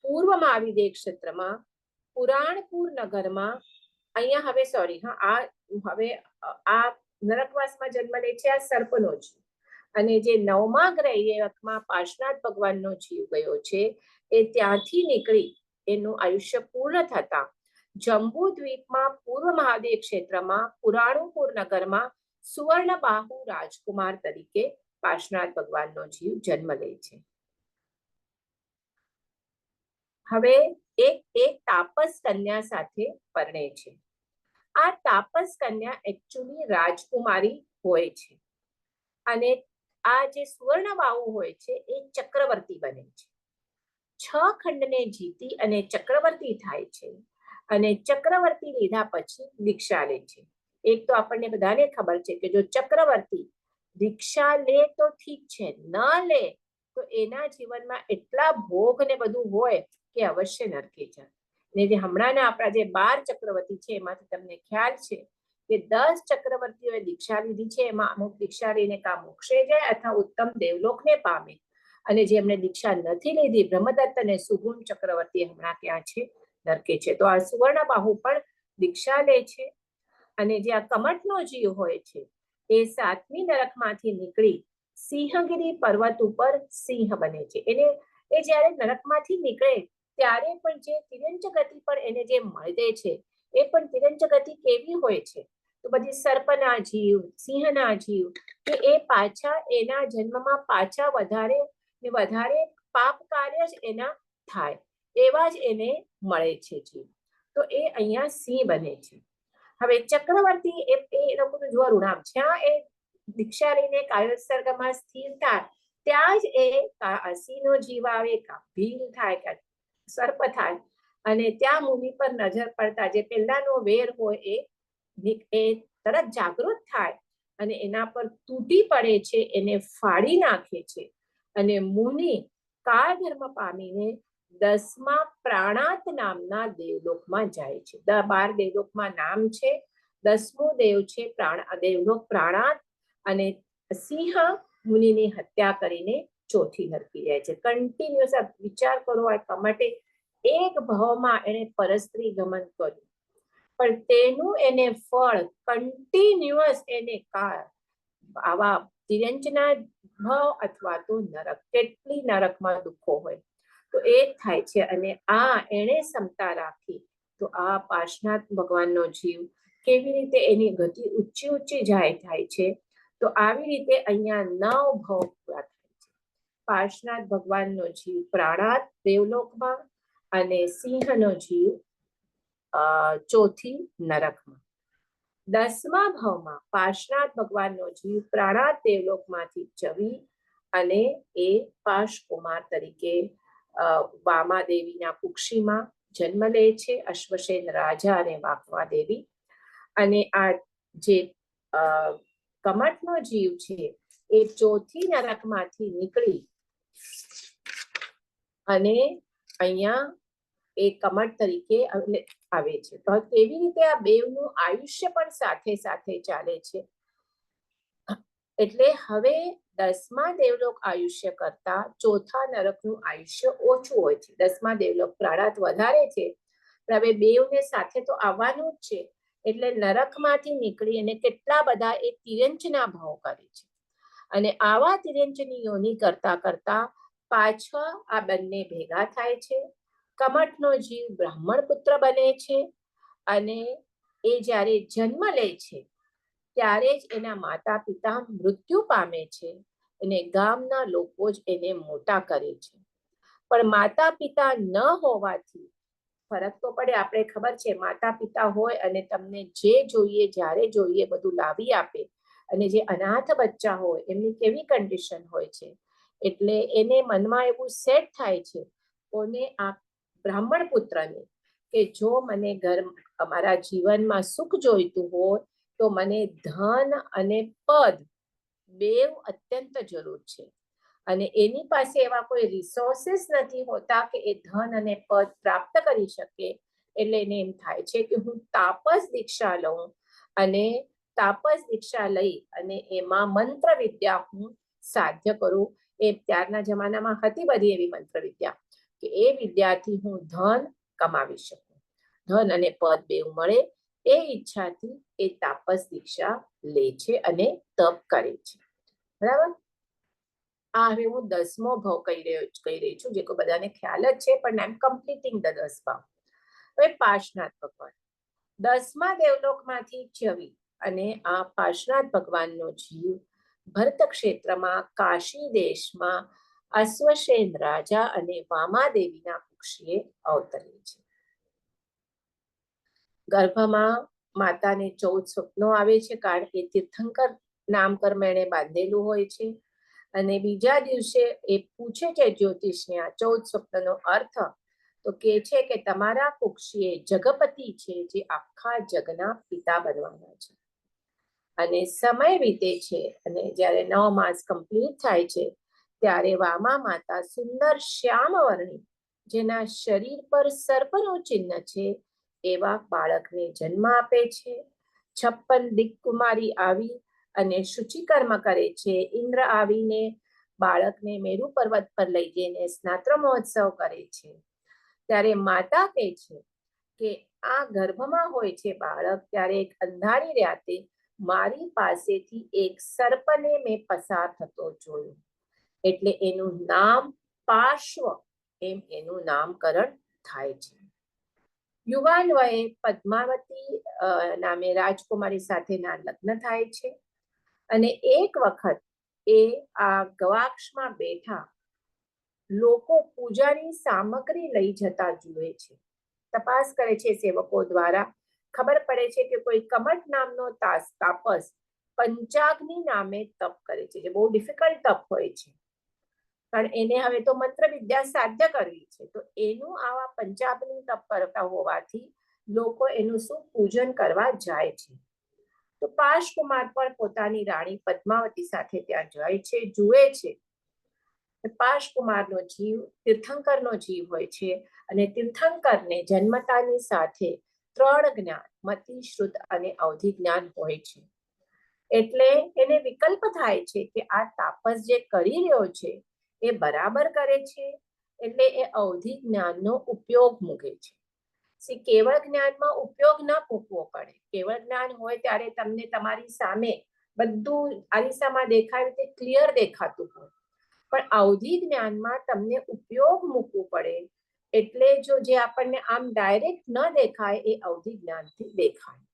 પૂર્વ મહાવિદેહ ક્ષેત્રમાં પુરાણપુર નગરમાં અહીંયા હવે આ નરકવાસમાં જન્મ લે છે આ સર્પનો જીવ. અને જે 9મા ગ્રૈવેયકમાં પાર્શ્વનાથ ભગવાનનો જીવ ગયો છે એ ત્યાંથી નીકળી એનું આયુષ્ય પૂર્ણ થતા જંબુ દ્વીપમાં પૂર્વ મહાદેવ ક્ષેત્રમાં પુરાણપુર નગરમાં સુવર્ણબાહુ રાજકુમાર તરીકે પાર્શ્વનાથ ભગવાનનો જીવ જન્મ લે છે. હવે એક તાપસ કન્યા સાથે પરણે છે. આ તાપસ કન્યા એકચ્યુઅલી રાજકુમારી હોય છે અને આ જે સુવર્ણબાહુ હોય છે એ ચક્રવર્તી બને છે. 6 ખંડને જીતી અને ચક્રવર્તી થાય છે અને ચક્રવર્તી લીધા પછી દીક્ષા લે છે. એક તો આપણને બધાને ખબર છે કે જો ચક્રવર્તી દીક્ષા લે તો ઠીક છે, ન લે તો એના જીવનમાં એટલા ભોગ ને બધું હોય કે અવશ્ય નરકે જાય. ને જે હમણાંના આપણા જે 12 ચક્રવર્તી છે એમાંથી તમને ખ્યાલ છે કે 10 ચક્રવર્તીઓએ દીક્ષા લીધી છે. એમાં અમુક દીક્ષા લઈને કાં મોક્ષે જાય અથવા ઉત્તમ દેવલોકને પામે અને જેમને દીક્ષા નથી લીધી બ્રહ્મદત્ત અને સુગુણ ચક્રવર્તી હમણાં ક્યાં છે? નરકે છે. તો આ સુવર્ણબાહુ પણ દીક્ષા લે છે અને જે આ કમઠનો જીવ હોય છે એ 7મી નરકમાંથી નીકળી સિંહગિરી પર્વત ઉપર સિંહ બને છે. એને એ જ્યારે નરકમાંથી નીકળે ત્યારે પણ જે તિર્યંચ ગતિ પણ એને જે મળે છે એ પણ તિર્યંચ ગતિ કેવી હોય છે? તો બધી સર્પના જીવ, સિંહના જીવ, કે એ પાછા એના જન્મમાં પાછા વધારે ને વધારે પાપ કાર્ય જ એના થાય એવા જ એને મળે છે જીવ. તો એ અહીંયા સિંહ બને છે. હવે ચક્રવર્તી એ લોકોનું જો ઋણામ, જ્યાં એ દીક્ષા લઈને કાયોત્સર્ગમાં સ્થિર થાય ત્યાં જ એ સિંહનો જીવ આવે, ભીલ થાય કે સર્પ થાય, અને ત્યાં મુનિ પર નજર પડતા જે પહેલાનો વેર હોય એ તરત જાગૃત થાય અને એના પર તૂટી પડે છે, એને ફાડી નાખે છે, અને મુનિ કાળ ધર્મ પામીને 10મા પ્રાણાત નામના દેવલોકમાં જાય છે. 12 દેવલોકમાં નામ છે. 10મું દેવ છે દેવલોક પ્રાણાત, અને સિંહ મુનિની હત્યા કરીને ચોથી નરકી જાય છે. કન્ટિન્યુઅસ વિચાર કરો, આ કમટે એક ભાવમાં એને પરસ્ત્રી ગમન કર્યું, પણ તેનું એને ફળ કન્ટિન્યુઅસ એને આવા તિર્યંચના ભાવ અથવા તો નરક, કેટલી નરકમાં દુઃખો હોય તો એ થાય છે. અને આ એને ક્ષમતા રાખી તો આ પાર્શનાથ ભગવાનનો જીવ કેવી રીતે એની ગતિ ઊંચી ઊંચી થાય છે. તો આવી રીતે અહીંયા 9 ભાવ પૂરા થાય છે. પાર્શનાથ ભગવાનનો જીવ પ્રાણાત દેવલોકમાં, અને સિંહનો જીવ ચોથી નરકમાં. 10મા ભાવમાં પાર્શનાથ ભગવાનનો જીવ પ્રાણાત દેવલોકમાંથી જવી અને એ પાશકુમાર તરીકે વામાદેવીના કુક્ષીમાં જન્મ લે છે, અશ્વસેન રાજા અને વામાદેવી. અને આ જે કમટનો જીવ છે એ ચોથી નરકમાંથી નીકળી અને અહીંયા એ કમટ તરીકે આવે છે. તો કેવી રીતે આ બેવનું આયુષ્ય પણ સાથે સાથે ચાલે છે. એટલે હવે 10મા દેવલોક આયુષ્ય કરતા ચોથા નરકનું આયુષ્ય ઓછું હોય છે. 10મા દેવલોક પ્રાણાત વધારે છે, પણ હવે બેવને સાથે તો આવવાનું જ છે. એટલે નરકમાંથી નીકળી અને કેટલા બધા એ તિર્યંચના ભાવ કરે છે, અને આવા તિર્યંચની યોની કરતા કરતા પાછા આ બંને ભેગા થાય છે. કમટનો જીવ બ્રાહ્મણ પુત્ર બને છે, અને એ જ્યારે જન્મ લે છે ત્યારે જ એના માતા પિતા મૃત્યુ પામે છે, અને ગામના લોકો જ એને મોટા કરે છે. પણ માતા પિતા ન હોવાથી ફરક તો પડે. આપણે ખબર છે, માતા પિતા હોય અને તમને જે જોઈએ જ્યારે જોઈએ બધું લાવી આપે, અને જે અનાથ બચ્ચા હોય એમની કેવી કન્ડિશન હોય છે. એટલે એને મનમાં એવું સેટ થાય છે કોને, આ બ્રાહ્મણ પુત્રને, કે જો મને અમારા જીવનમાં સુખ જોઈતું હોય તો મને ધન અને પદ બેવ અત્યંત જરૂર છે, અને એની પાસે એવા કોઈ રિસોર્સિસ નથી હોતા કે એ ધન અને પદ પ્રાપ્ત કરી શકે. એટલે એને એમ થાય છે કે હું તાપસ દીક્ષા લઉં, અને તાપસ દીક્ષા લઈ અને એમાં મંત્ર વિદ્યા હું સાધ્ય કરું. એ ત્યારના જમાનામાં હતી બધી એવી મંત્ર વિદ્યા, કે એ વિદ્યાથી હું ધન કમાવી શકું, ધન અને પદ બેવ મળે. એ ઈચ્છાથી એ તાપસ દીક્ષા લે છે અને તપ કરે છે. બરાબર. આ હવે હું 10મો ભાવ કહી રહી છું, જે કોઈ બધાને ખ્યાલ જ છે, પણ આઈ એમ કમ્પ્લીટિંગ ધ 10 ભાવ. હવે પાર્શનાથ ભગવાન 10મા દેવલોકમાંથી જવી અને આ પાર્શનાથ ભગવાનનો જીવ ભરત ક્ષેત્રમાં કાશી દેશમાં અશ્વસેન રાજા અને વામાદેવીના કુક્ષીએ અવતરે છે. ગર્ભમાં માતાને 14 સ્વપ્નો આવે છે, કારણ કે તીર્થંકર નામકર્મ એણે બાંધેલું હોય છે. અને બીજા દિવસે એ પૂછે છે જ્યોતિષને આ 14 સ્વપ્નનો અર્થ, તો કે છે કે તમારા કુક્ષીએ જગપતિ છે, જે આખા જગના પિતા બનવાના છે. અને સમય વીતે છે, અને જ્યારે 9 માસ કમ્પ્લીટ થાય છે ત્યારે વામા માતા સુંદર શ્યામ વર્ણી, જેના શરીર પર સર્પનું ચિહ્ન છે, એવા બાળકને જન્મ આપે છે. 56 દિક્કુમારી આવી અને શુચિકર્મ કરે છે. ઇન્દ્ર આવીને બાળકને મેરુ પર્વત પર લઈ જઈને સ્નાત્ર મહોત્સવ કરે છે. ત્યારે માતા કહે છે કે આ ગર્ભમાં હોય છે બાળક, ત્યારે એક અંધારી રાતે મારી પાસેથી એક સર્પને મેં પસાર થતો જોયો, એટલે એનું નામ પાર્શ્વ એમ એનું નામકરણ થાય છે. યુવાન વયે પદ્માવતી નામે રાજકુમારી સાથેના લગ્ન થાય છે અને એક વખત એ આ ગવાક્ષમાં બેઠા લોકો પૂજાની સામગ્રી લઈ જતા જુએ છે. તપાસ કરે છે સેવકો દ્વારા. ખબર પડે છે કે કોઈ કમટ નામનો તાપસ પંચાગ્નિ નામે તપ કરે છે, જે બહુ ડિફિકલ્ટ તપ હોય છે, કારણ એને હવે તો મંત્ર વિદ્યા સાધ્ય કરવી છે. તો એનું આવા પંચાગ્નિ તપ કરતા હોવાથી લોકો એનું શું પૂજન કરવા જાય છે. તો પાશકુમાર પણ પોતાની રાણી પદ્માવતી સાથે ત્યાં જાય છે, જુએ છે. પાશકુમારનો જીવ તીર્થંકરનો જીવ હોય છે અને તીર્થંકરને જન્મતાની સાથે 3 જ્ઞાન મતિ, શ્રુત અને અવધિ જ્ઞાન હોય છે. એટલે એને વિકલ્પ થાય છે કે આ તાપસ જે કરી રહ્યો છે એ બરાબર કરે છે, એટલે એ અવધિ જ્ઞાનનો ઉપયોગ મૂકે છે. કેવળ જ્ઞાનમાં ઉપયોગ ન મૂકવો પડે. કેવળ જ્ઞાન હોય ત્યારે તમને તમારી સામે બધું આલીસામાં દેખાય તે ક્લિયર દેખાતું હોય, પણ અવધિ જ્ઞાનમાં તમને ઉપયોગ મૂકવું પડે. એટલે જો જે આપણને આમ ડાયરેક્ટ ન દેખાય એ અવધિ જ્ઞાનથી દેખાય.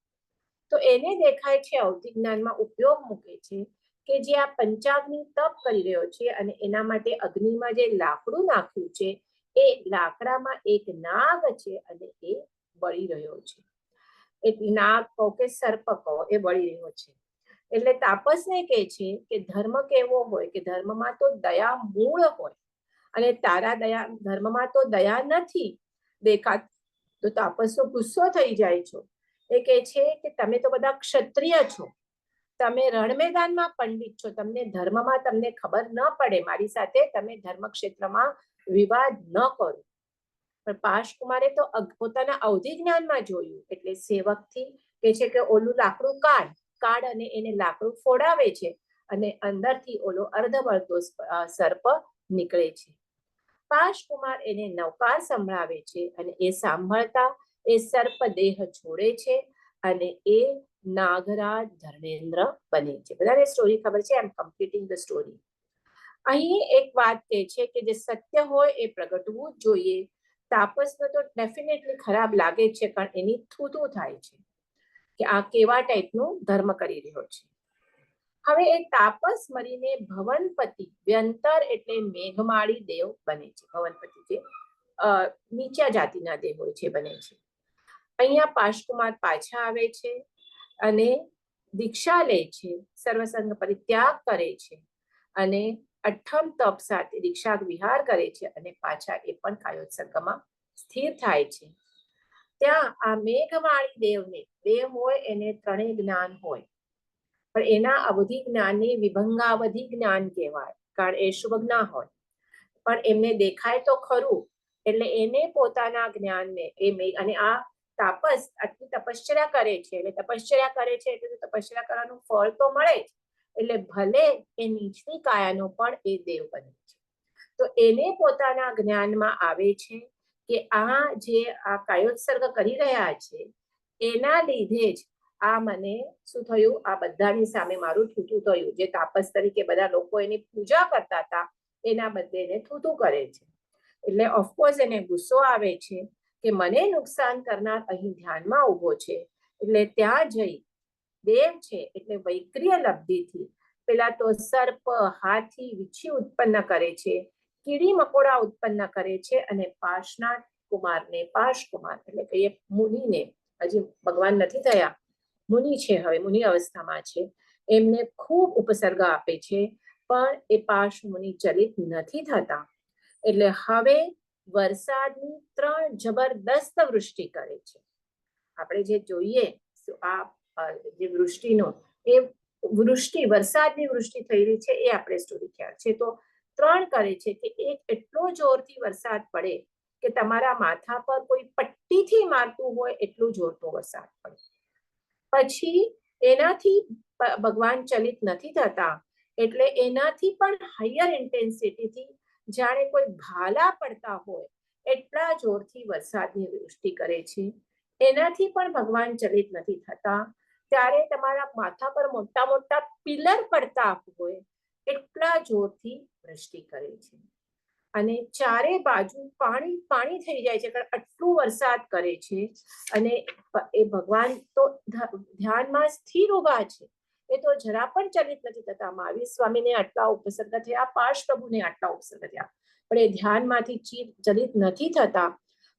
તો એને દેખાય છે અવધિ જ્ઞાનમાં ઉપયોગ મૂકે છે કે જે આ પંચાગ્નિ તપ કરી રહ્યો છે અને એના માટે અગ્નિમાં જે લાકડું નાખ્યું છે એ લાકડામાં એક નાગ છે અને એ બળી રહ્યો છે. એટલે નાગ કહો કે સર્પ કહો, એ બળી રહ્યો છે. એટલે તાપસને કહે છે કે ધર્મ કેવો હોય કે ધર્મમાં તો દયા મૂળ હોય અને તારા ધર્મમાં તો દયા નથી દેખાતી. તો તાપસનો ગુસ્સો થઈ જાય છે. એ કહે છે કે તમે તો બધા ક્ષત્રિય છો, તમે રણ મેદાનમાં પંડિત છો, તમને ધર્મમાં તમને ખબર ન પડે, મારી સાથે તમે ધર્મ ક્ષેત્રમાં વિવાદ ન કરો. પણ પાશકુમારે તો પોતાના અવધિ જ્ઞાનમાં જોયું, એટલે સેવકથી કહે છે કે ઓલું લાકડું કાઢ અને એને લાકડું ફોડાવે છે અને અંદરથી ઓલો અર્ધવર્તો સર્પ નીકળે છે. પાશકુમાર એને નવકાર સંભળાવે છે અને એ સાંભળતા એ સર્પ દેહ છોડે છે અને એ નાગરાજ ધર્મેન્દ્ર બને છે. બધાને સ્ટોરી ખબર છે. આઈ એમ કમ્પ્લીટિંગ ધ સ્ટોરી. અહીં એક વાત કહે છે કે જે સત્ય હોય એ પ્રગટવું જ જોઈએ. તાપસને તો ડેફિનેટલી ખરાબ લાગે છે, કારણ એની થૂથું થાય છે કે આ કેવા ટાઈપનું ધર્મ કરી રહ્યો છે. હવે એ તાપસ મરીને ભવનપતિ, વ્યંતર એટલે મેઘમાળી દેવ બને છે. ભવનપતિ જે નીચા જાતિના દેવ હોય છે બને છે. અહીંયા પાશકુમાર પાછા આવે છે અને દીક્ષા લે છે, સર્વસંગ પરિત્યાગ કરે છે અને 8મ તપ સાથે દીક્ષા વિહાર કરે છે અને પાછા એ પણ કાયોત્સર્ગમાં સ્થિર થાય છે. ત્યાં આ મેઘમાળી દેવને, દેવ હોય એને 3 જ્ઞાન હોય, પણ એના અવધિ જ્ઞાનને વિભંગાવધિ જ્ઞાન કહેવાય, કારણ એ શુભ જ્ઞાન હોય. પણ એમને દેખાય તો ખરું, એટલે એને પોતાના જ્ઞાનને અને આ તાપસ આટલી તપશ્ચર્યા કરે છે, એટલે તપશ્ચર્યા કરે છે એટલે તપશ્ચર્યા કરવાનું ફળ તો મળે જ, એટલે ભલે એ નીચલી કાયાનો પણ એ દેવ બને છે. તો એને પોતાના જ્ઞાનમાં આવે છે કે આ જે આ કાયોત્સર્ગ કરી રહ્યા છે એના લીધે જ આ મને શું થયું, આ બધાની સામે મારું થૂથું થયું. જે તાપસ તરીકે બધા લોકો એની પૂજા કરતા હતા એના બદલે એને થૂથું કરે છે. એટલે ઓફકોર્સ એને ગુસ્સો આવે છે કે મને નુકસાન કરનાર અહીં ધ્યાનમાં ઊભો છે. એટલે ત્યાં જઈ દેવ છે એટલે વૈક્રિય લબ્ધિથી પેલા તો સર્પ, હાથી, વીછી ઉત્પન્ન કરે છે, કીડી મકોડા ઉત્પન્ન કરે છે અને પાશના કુમારને, પાશકુમાર એટલે કહીએ મુનિને, હજી ભગવાન નથી થયા, મુનિ છે, હવે મુનિ અવસ્થામાં છે, એમને ખૂબ ઉપસર્ગ આપે છે, પણ એ પાશ મુનિ ચલિત નથી થતા. એટલે હવે વરસાદની 3 જબરદસ્ત વૃષ્ટિ કરે છે. આપણે જે જોઈએ આ જે વૃષ્ટિનો એ વૃષ્ટિ, વરસાદની વૃષ્ટિ થઈ રહી છે એ આપણે સ્ટોરી ખ્યાલ છે. તો 3 કરે છે કે એક એટલો જોરથી વરસાદ પડે કે તમારા માથા પર કોઈ પટ્ટીથી મારતું હોય એટલું જોરનો વરસાદ પડે. પછી એનાથી ભગવાન ચલિત નથી થતા, એટલે એનાથી પણ હાયર ઇન્ટેન્સિટીથી જાણે કોઈ ભાલા પડતા હોય એટલા જોરથી વરસાદની વૃષ્ટિ કરે છે. એનાથી પણ ભગવાન ચલિત નથી થતા. ત્યારે તમારા માથા પર મોટા મોટા પિલર પડતા હોય એટલા જોરથી વૃષ્ટિ કરે છે. અને ચારે બાજુ પાણી પાણી થઈ જાય છે, કારણ આટલું વરસાદ કરે છે. અને એ ભગવાન તો ધ્યાનમાં સ્થિર ઉભા છે, એ તો જરા પણ ચલિત નથી થતા. મહાવીર સ્વામીને આટલા ઉપસર્ગ થયા, પાર્શ પ્રભુને આટલા ઉપસર્ગ થયા, પણ એ ધ્યાનમાંથી ચલિત નથી થતા.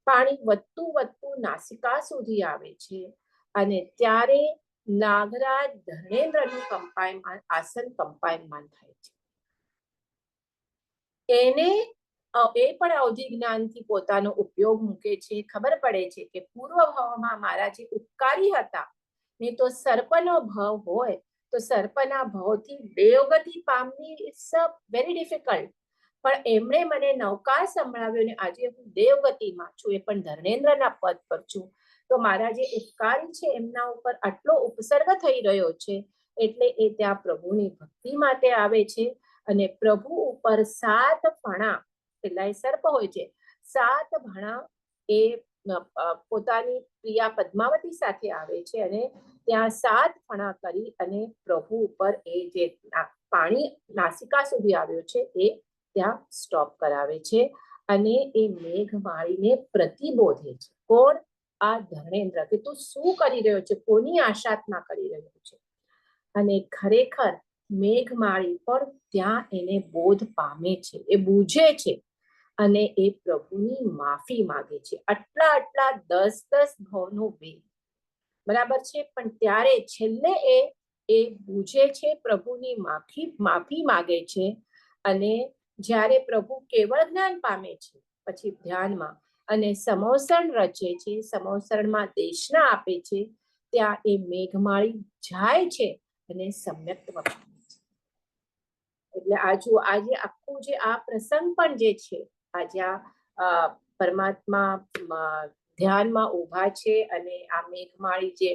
પાણી વધતું વધતું નાસિકા સુધી આવે છે, અને ત્યારે નાગરાજ ધર્મેન્દ્રનું કંપાયમાન, આસન કંપાયમાન થાય છે. એને એ પણ અવધિ જ્ઞાનથી પોતાનો ઉપયોગ મૂકે છે. ખબર પડે છે કે પૂર્વ ભાવમાં મારા જે ઉપકારી હતા, ને તો સર્પનો ભાવ હોય તો સર્પના ભાવથી દેવગતિ પામવી ઇટ્સ વેરી ડિફિકલ્ટ, પણ એમણે મને નવકાર સંભળાવ્યો ને આજે હું દેવગતિમાં છું, એ પણ ધર્મેન્દ્રના પદ પર છું. તો મારા જે ઉપકારી છે એમના ઉપર આટલો ઉપસર્ગ થઈ રહ્યો છે, એટલે એ ત્યાં પ્રભુની ભક્તિ માટે આવે છે. અને પ્રભુ ઉપર 7 ફણા, પેલા એ સર્પ હોય છે, 7 ફણા એ પોતાની પ્રિયા પદ્માવતી સાથે આવે છે, અને ત્યાં 7 ફણા કરી અને પ્રભુ ઉપર એ જે પાણી નાસિકા સુધી આવ્યો છે એ ત્યાં સ્ટોપ કરાવે છે. અને એ મેઘમાળીને પ્રતિબોધે છે. કોણ? આ ધર્મેન્દ્ર, કે તું શું કરી રહ્યો છે, કોની આશાતના કરી રહ્યો છે. અને ખરેખર મેઘમાળી પણ ત્યાં એને બોધ પામે છે, એ બૂঝે છે, અને એ પ્રભુની માફી માંગે છે. આટલા 10 ભાવનો વેગ, બરાબર છે, પણ ત્યારે છેલ્લે એ બૂঝે છે, પ્રભુની માફી માંગે છે. અને જ્યારે પ્રભુ કેવળ જ્ઞાન પામે છે પછી ધ્યાનમાં, અને સમોસણ રચે છે, સમોસણમાં દેશના આપે છે, ત્યાં એ મેઘમાળી જાય છે અને સમ્યક્ત્વ પામે છે. એટલે આજે આખું જે આ પ્રસંગ પણ જે છે, આજે આ પરમાત્મા ધ્યાનમાં ઊભા છે, અને આ મેઘમાળી જે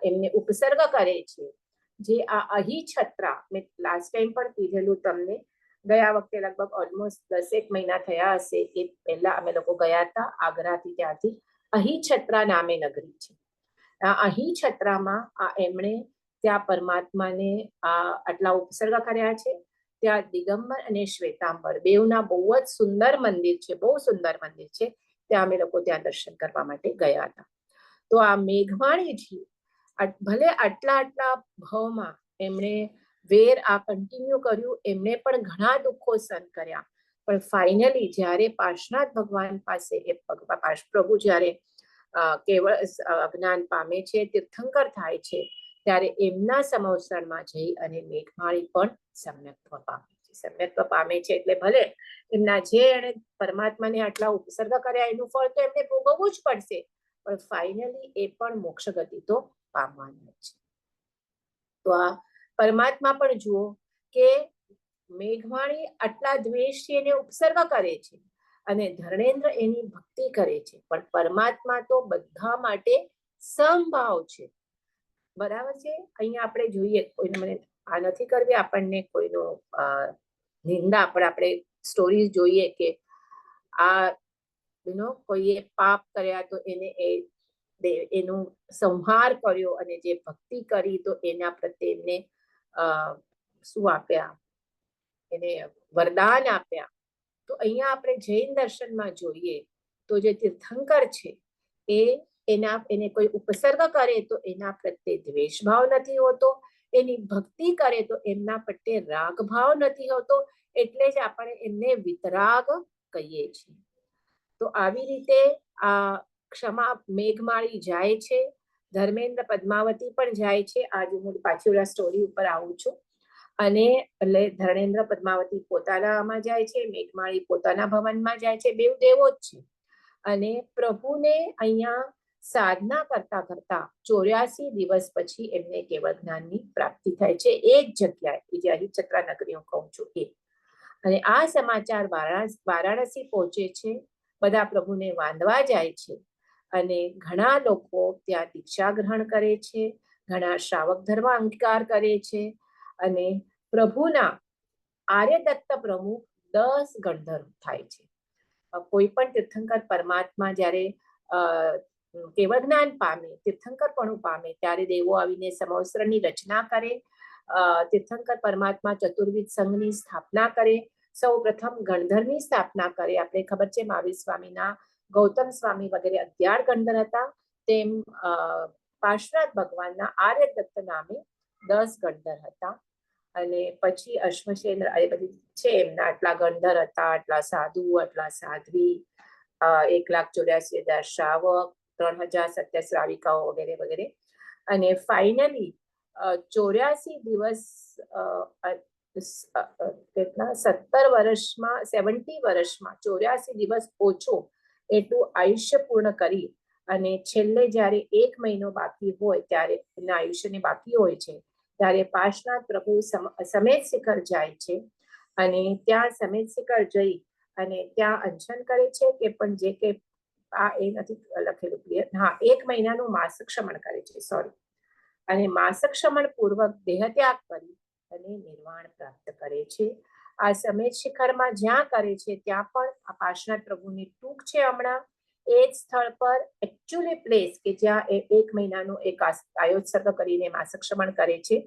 એમને ઉપસર્ગ કરે છે, જે આ અહિછત્રા, મેં લાસ્ટ ટાઈમ પણ કીધેલું તમને, ગયા વખતે લગભગ ઓલમોસ્ટ 10 મહિના થયા હશે, એ પહેલા અમે લોકો ગયા હતા આગ્રાથી. ત્યાંથી અહિછત્રા નામે નગરી છે. આ અહિછત્રામાં એમણે ત્યાં પરમાત્માને આટલા ઉપસર્ગ કર્યા છે. ત્યાં દિગંબર અને શ્વેતાંબર બેઉના બહુ જ સુંદર મંદિર છે, બહુ સુંદર મંદિર છે. ત્યાં અમે લોકો ત્યાં દર્શન કરવા માટે ગયા હતા. તો આ મેઘમાળીજી ભલે આટલા ભાવમાં એમણે વેર કન્ટિન્યુ કર્યું, એમણે પણ ઘણા દુઃખો સહન કર્યા, પણ ફાઇનલી જ્યારે પાર્શનાથ ભગવાન પાસે એ પ્રભુ જ્યારે કેવળ જ્ઞાન પામે છે, તીર્થંકર થાય છે, ત્યારે એમના સમવસરમાં જઈ અને મેઘમાળી પણ સમ્યક્ત્વ પામે છે. સમ્યક્ત્વ પામે છે એટલે ભલે એમના જે એણે પરમાત્માને આટલા ઉપસર્ગ કર્યા એનું ફળ તો એમને ભોગવવું જ પડશે, પણ ફાઇનલી એ પણ મોક્ષ ગતિ તો પામવાના છે. તો આ પરમાત્મા પણ જુઓ કે મેઘમાળી આટલા દ્વેષથી એને ઉપસર્ગ કરે છે, અને ધર્મેન્દ્ર એની ભક્તિ કરે છે, પણ પરમાત્મા તો બધા માટે સમભાવ છે. બરાબર છે. અહીંયા આપણે જોઈએ, કોઈને મને આ નથી કરવી આપણને કોઈનો નિંદા, પણ આપણે સ્ટોરી જોઈએ કે કોઈએ પાપ કર્યા તો એને એનું સંહાર કર્યો, અને જે ભક્તિ કરી તો એના પ્રત્યે એમને શું આપ્યા, એને વરદાન આપ્યા. તો અહીંયા આપણે જૈન દર્શનમાં જોઈએ તો જે તીર્થંકર છે એને કોઈ ઉપસર્ગ કરે તો એના પ્રત્યે દ્વેષ ભાવ નથી હોતો, એની ભક્તિ કરે તો એમના પ્રત્યે રાગ ભાવ નથી હોતો, એટલે જ આપણે એમને વિતરાગ કહીએ છીએ. તો આવી રીતે આ ક્ષમા મેઘમાળી જાય છે, ધર્મેન્દ્ર પદ્માવતી પણ જાય છે. આજે હું પાછી ઓલા સ્ટોરી ઉપર આવું છું. અને એટલે ધર્મેન્દ્ર પદ્માવતી પોતાનામાં જાય છે, મેઘમાળી પોતાના ભવનમાં જાય છે, બેઉ દેવો જ છે. અને પ્રભુને અહીંયા સાધના કરતા કરતા 84 દિવસ પછી એમને કેવળ જ્ઞાનની પ્રાપ્તિ થાય છે, એ જ જગ્યાએ જે અહિછત્રા નગરી હું કહું છું એ. અને આ સમાચાર વારાણસી પહોંચે છે, બધા પ્રભુને વાંદવા જાય છે, અને ઘણા લોકો ત્યાં દીક્ષા ગ્રહણ કરે છે, ઘણા શ્રાવક ધર્મ અંગીકાર કરે છે, અને પ્રભુના આર્યદત્ત પ્રમુખ 10 ગણધર્વ થાય છે. કોઈ પણ તીર્થંકર પરમાત્મા જ્યારે કેવળ જ્ઞાન પામે, તીર્થંકરપણું પામે, ત્યારે દેવો આવીને સમવસ્ત્રની રચના કરે, તીર્થંકર પરમાત્મા ચતુર્વિધ સંઘની સ્થાપના કરે, સૌ પ્રથમ ગણધરની સ્થાપના કરી. આપણે ખબર છે મહાવીર સ્વામીના ગૌતમ સ્વામી વગેરે 11 ગણધર હતા, તેમ પાર્શ્વનાથ ભગવાનના આર્યદત્ત નામે 10 ગણધર હતા. અને પછી અશ્વસેન એ બધી છે એમના આટલા ગણધર હતા, આટલા સાધુ, આટલા સાધ્વી, 1,84,000 શ્રાવક, 3,027 શ્રાવિકાઓ વગેરે વગેરે. અને ફાઇનલી 84 દિવસ કેટલા 70 વર્ષમાં 70 વર્ષમાં 84 દિવસ ઓછો એટલું આયુષ્ય પૂર્ણ કરી અને છેલ્લે જ્યારે 1 મહિનો બાકી હોય ત્યારે એના આયુષ્યને બાકી હોય છે ત્યારે પાર્શ્વનાથ પ્રભુ સમેત શિખર જાય છે. અને ત્યાં સમેત શિખર જઈ અને ત્યાં અંજન કરે છે કે પણ જે કે આ એ નથી લખેલું ક્લિયર, હા 1 મહિનાનું માસિક ક્ષમણ કરે છે, સોરી. અને માસિક ક્ષમણ પૂર્વક દેહત્યાગ કરી અને નિર્વાણ પ્રાપ્ત કરે છે. આ સમેત શિખરમાં જ્યાં કરે છે ત્યાં પણ આ પાર્શ્વનાથ પ્રભુની ટૂંક છે હમણાં એ જ સ્થળ પર એકચ્યુઅલી પ્લેસ કે જ્યાં 1 મહિનાનું એક આયોત્સર્ગ કરીને માસિક ક્ષમણ કરે છે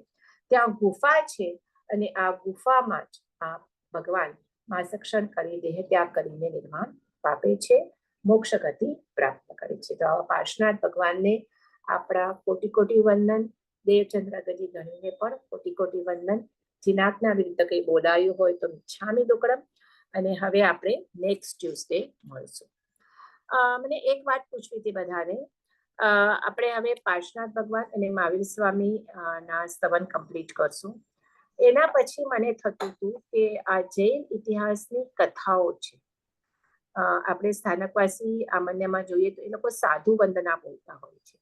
ત્યાં ગુફા છે. અને આ ગુફામાં જ આ ભગવાન માસક્ષણ કરી દેહત્યાગ કરીને નિર્વાણ પામે છે, મોક્ષ ગતિ પ્રાપ્ત કરે છે. તો આવા પાર્શ્વનાથ ભગવાનને આપણા કોટી કોટી વંદન. દેવચંદ્ર ગજી ગણીને પણ કોટી કોટી વંદન. જીનાકના વિરુદ્ધ કંઈ બોલાયું હોય તો મિચ્છામિ દુક્કડમ. અને હવે આપણે નેક્સ્ટ ટ્યુઝડે મળશું. મને એક વાત પૂછવી હતી બધાને. આપણે હવે પાર્શ્વનાથ ભગવાન અને મહાવીર સ્વામી ના સ્તવન કમ્પ્લીટ કરશું. એના પછી મને થતું હતું કે આ જૈન ઇતિહાસની કથાઓ છે, આપણે સ્થાનકવાસી આમન્યમાં જોઈએ તો એ લોકો સાધુ વંદના બોલતા હોય છે,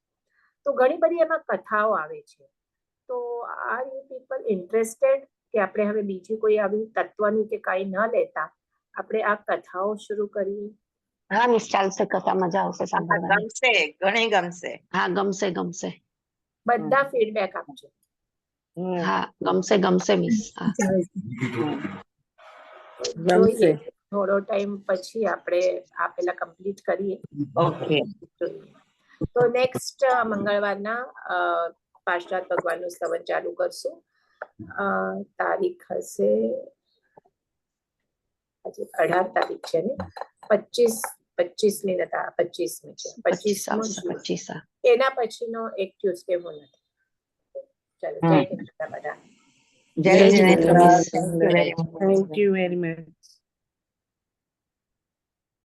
તો ઘણી બધી એમાં કથાઓ આવે છે. તો આર યુ પીપલ ઇન્ટરેસ્ટેડ કે આપણે હવે બીજી કોઈ આવી તત્વની કે કાંઈ ન લેતા આપણે આ કથાઓ શરૂ કરીએ? હા મિસ, ચાલશે. કથા મજા આવશે સાંભળવાની. ગમશે, ઘણી ગમશે. હા ગમશે ગમશે. બધા ફીડબેક આપજો. હા ગમશે ગમશે મિસ. હા જોઈએ થોડો ટાઈમ પછી આપણે આ પેલા કમ્પ્લીટ કરીએ. ઓકે. તો નેક્સ્ટ મંગળવારના પાર્શ્વનાથ ભગવાનનું સ્તવન ચાલુ કરશું. તારીખ હશે આજે 18 તારીખ છે ને, 25મી નથી, 25મી છે, 25 એના પછીનો એક ટ્યુઝડે હું નથી. ચાલો, જય હિન્દ બધા. જય જય Jinendra. Jinendra. Thank you very much. Thank you very much.